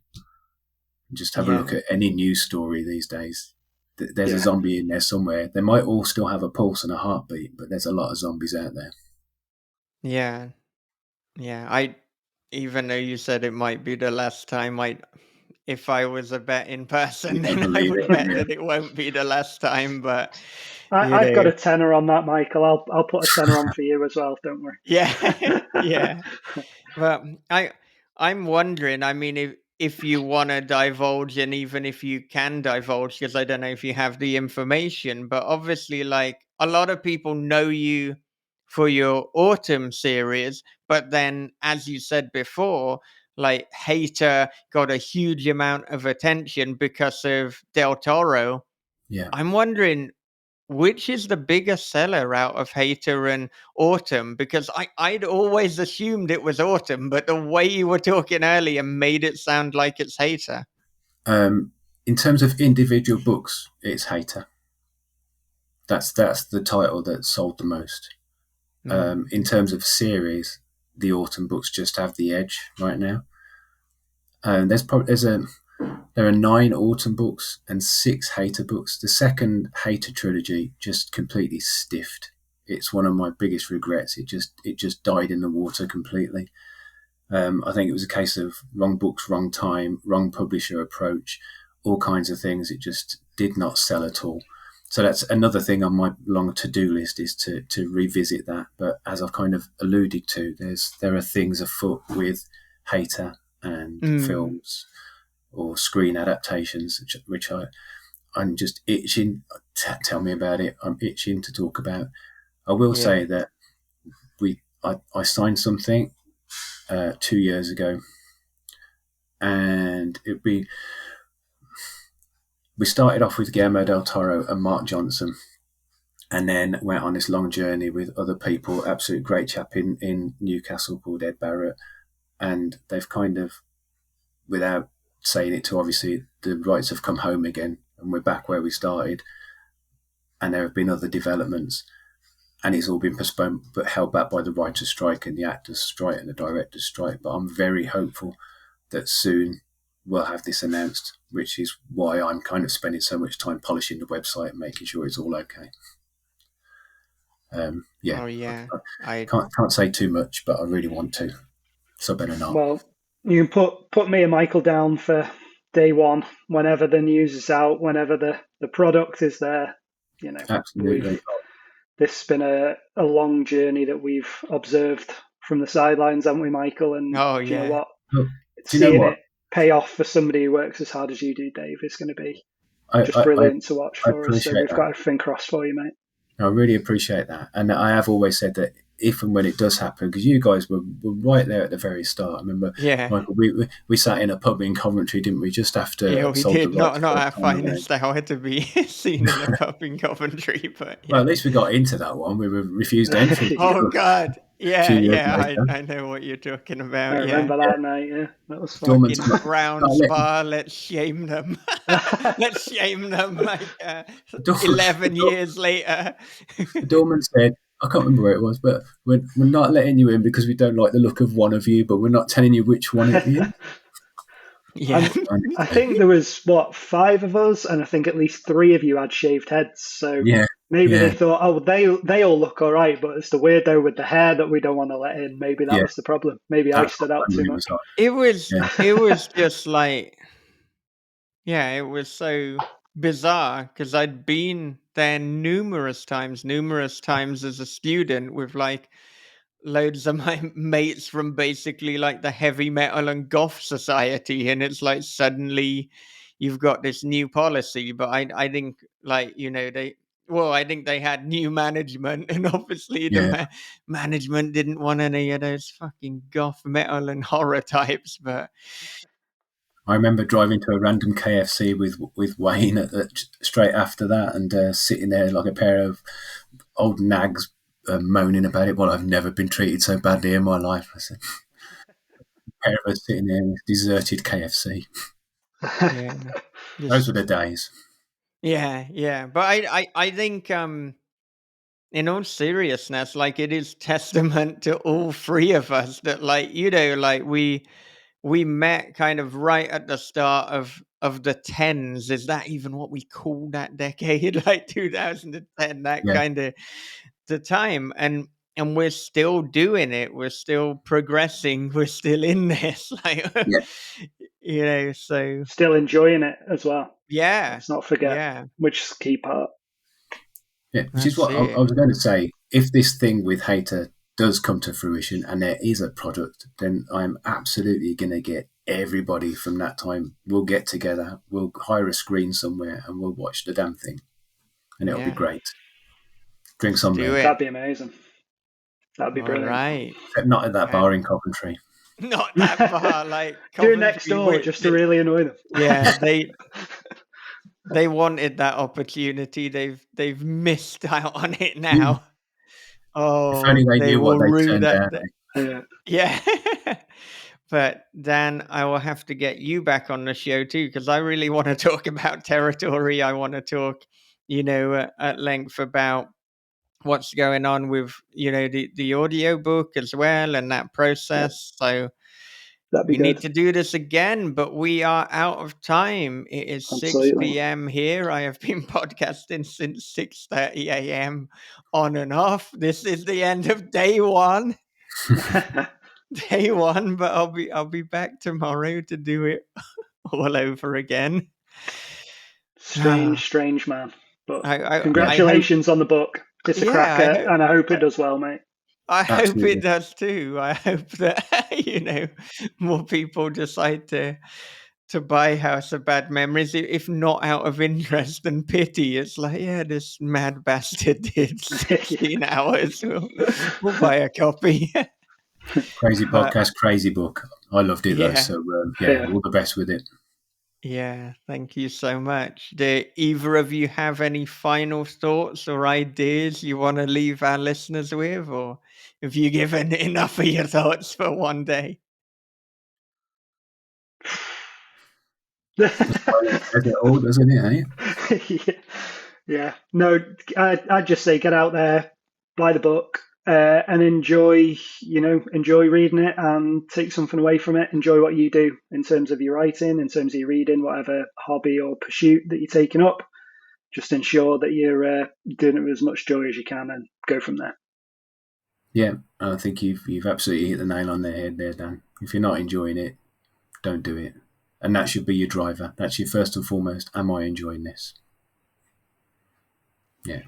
Just have a look yeah, at any news story these days. There's a Yeah. zombie in there somewhere. They might all still have a pulse and a heartbeat, but there's a lot of zombies out there. yeah, yeah. I Even though you said it might be the last time, if I was a betting You person, don't then I believe would it, bet yeah. that it won't be the last time. But you I've got know, a tenner on that, Michael. I'll put a tenner on for you as well. Don't yeah, worry. yeah. But I'm wondering. I mean, if you want to divulge, and even if you can divulge, because I don't know if you have the information, but obviously, like a lot of people know you for your autumn series, but then, as you said before, like Hater got a huge amount of attention because of Del Toro. Yeah. I'm wondering, which is the biggest seller out of Hater and Autumn? Because I'd always assumed it was Autumn, but the way you were talking earlier made it sound like it's Hater. In terms of individual books, it's Hater. That's the title that sold the most. Mm, In terms of series, the autumn books just have the edge right now. And there are 9 autumn books and 6 Hater books. The second Hater trilogy just completely stiffed. It's one of my biggest regrets. It just died in the water completely. I think it was a case of wrong books, wrong time, wrong publisher approach, all kinds of things. It just did not sell at all. So that's another thing on my long to-do list, is to revisit that. But as I've kind of alluded to, there are things afoot with Hater and mm, films or screen adaptations, which I'm just itching. Tell me about it. I'm itching to talk about. I will yeah. say that I signed something 2 years ago, and we started off with Guillermo del Toro and Mark Johnson, and then went on this long journey with other people. Absolute great chap in Newcastle called Ed Barrett, and they've kind of, without saying it too obviously, the rights have come home again, and we're back where we started. And there have been other developments, and it's all been postponed, but held back by the writer's strike and the actors' strike and the director's strike. But I'm very hopeful that soon we'll have this announced, which is why I'm kind of spending so much time polishing the website and making sure it's all okay. Yeah. Oh yeah. I Can't say too much, but I really want to. So better not. Well, you can put me and Michael down for day one, whenever the news is out, whenever the product is there. You know, Absolutely. this has been a long journey that we've observed from the sidelines, haven't we, Michael? And Oh do you know yeah. what? Do you know Seeing what? it pay off for somebody who works as hard as you do, Dave, is going to be just I brilliant to watch I for us. So appreciate we've that. got everything crossed for you, mate. I really appreciate that. And I have always said that if and when it does happen, because you guys were right there at the very start. I remember, Yeah. Michael, we sat in a pub in Coventry, didn't we? Just after Yeah, we Sold did. the Rights Not our first time around. finest hour to be seen in a pub in Coventry, but yeah. Well, at least we got into that one. We were refused entry. Oh God. Yeah, few years yeah, later. I know what you're talking about. I Yeah. remember that night. Yeah, that was fun. Dorman's Fucking not- Brown not letting- Spa, let's shame them. Let's shame them like Dorman- 11 years later. Dorman said, I can't remember where it was, but we're not letting you in because we don't like the look of one of you, but we're not telling you which one it is. Yeah. I think there was 5 of us, and I think at least 3 of you had shaved heads. So Yeah. maybe Yeah. they thought, oh, they all look all right, but it's the weirdo with the hair that we don't want to let in. Maybe that Yeah. was the problem. Maybe I That's stood what out too memory much. was like. It was just like, yeah, it was so bizarre because I'd been there numerous times as a student with like loads of my mates from basically like the heavy metal and goth society, and it's like suddenly you've got this new policy. But I think like I think they had new management, and obviously the Yeah. management didn't want any of those fucking goth metal and horror types. But I remember driving to a random KFC with Wayne straight after that, and sitting there like a pair of old nags moaning about it. Well, I've never been treated so badly in my life. I said, a pair of us sitting there in a deserted KFC. yeah, Those were the days. yeah. But I think in all seriousness, like it is testament to all 3 of us that like like we met kind of right at the start of the tens. Is that even what we call that decade? Like 2010, that Yeah. kind of the time. And we're still doing it. We're still progressing. We're still in this. Like Yeah. so Still enjoying it as well. yeah. Let's not forget, Yeah. which is the key part. Yeah, which is what I That's it. was going to say. If this thing with Hater does come to fruition and there is a product, then I'm absolutely going to get everybody from that time. We'll get together, we'll hire a screen somewhere, and we'll watch the damn thing. And it'll be Yeah. great. Drink some Do beer. it. That'd be amazing. That'd be All brilliant. right. Except not at that bar in Coventry. Not that far. Like Do it next Coventry, door just to really annoy them. Yeah, they wanted that opportunity. They've missed out on it now. Oh, If only they they knew what will they rue turned that. down. Yeah. Yeah. But Dan, I will have to get you back on the show too, because I really want to talk about territory. I want to talk, at length about what's going on with, the audio book as well and that process. So That'd be we need good. to do this again, but we are out of time. It is 6 Absolutely. p.m. here. I have been podcasting since 6:30 a.m. on and off. This is the end of day one. Day one, but I'll be back tomorrow to do it all over again. Strange man. But I congratulations on the book. It's a Yeah, cracker, and I hope it does well, mate. I hope Absolutely. it does too. I hope that more people decide to to buy House of Bad Memories, if not out of interest and pity. It's like, yeah, this mad bastard did 16 hours. We'll buy a copy. Crazy But podcast, crazy book. I loved it though. yeah, So Yeah. all the best with it. yeah, thank you so much. Do either of you have any final thoughts or ideas you want to leave our listeners with, or have you given enough of your thoughts for one day? Says it all, doesn't it? Eh? Yeah. No, I'd just say get out there, buy the book, and enjoy reading it and take something away from it. Enjoy what you do in terms of your writing, in terms of your reading, whatever hobby or pursuit that you're taking up. Just ensure that you're doing it with as much joy as you can and go from there. Yeah, I think you've absolutely hit the nail on the head there, Dan. If you're not enjoying it, don't do it. And that should be your driver. That's your first and foremost. Am I enjoying this? Yeah.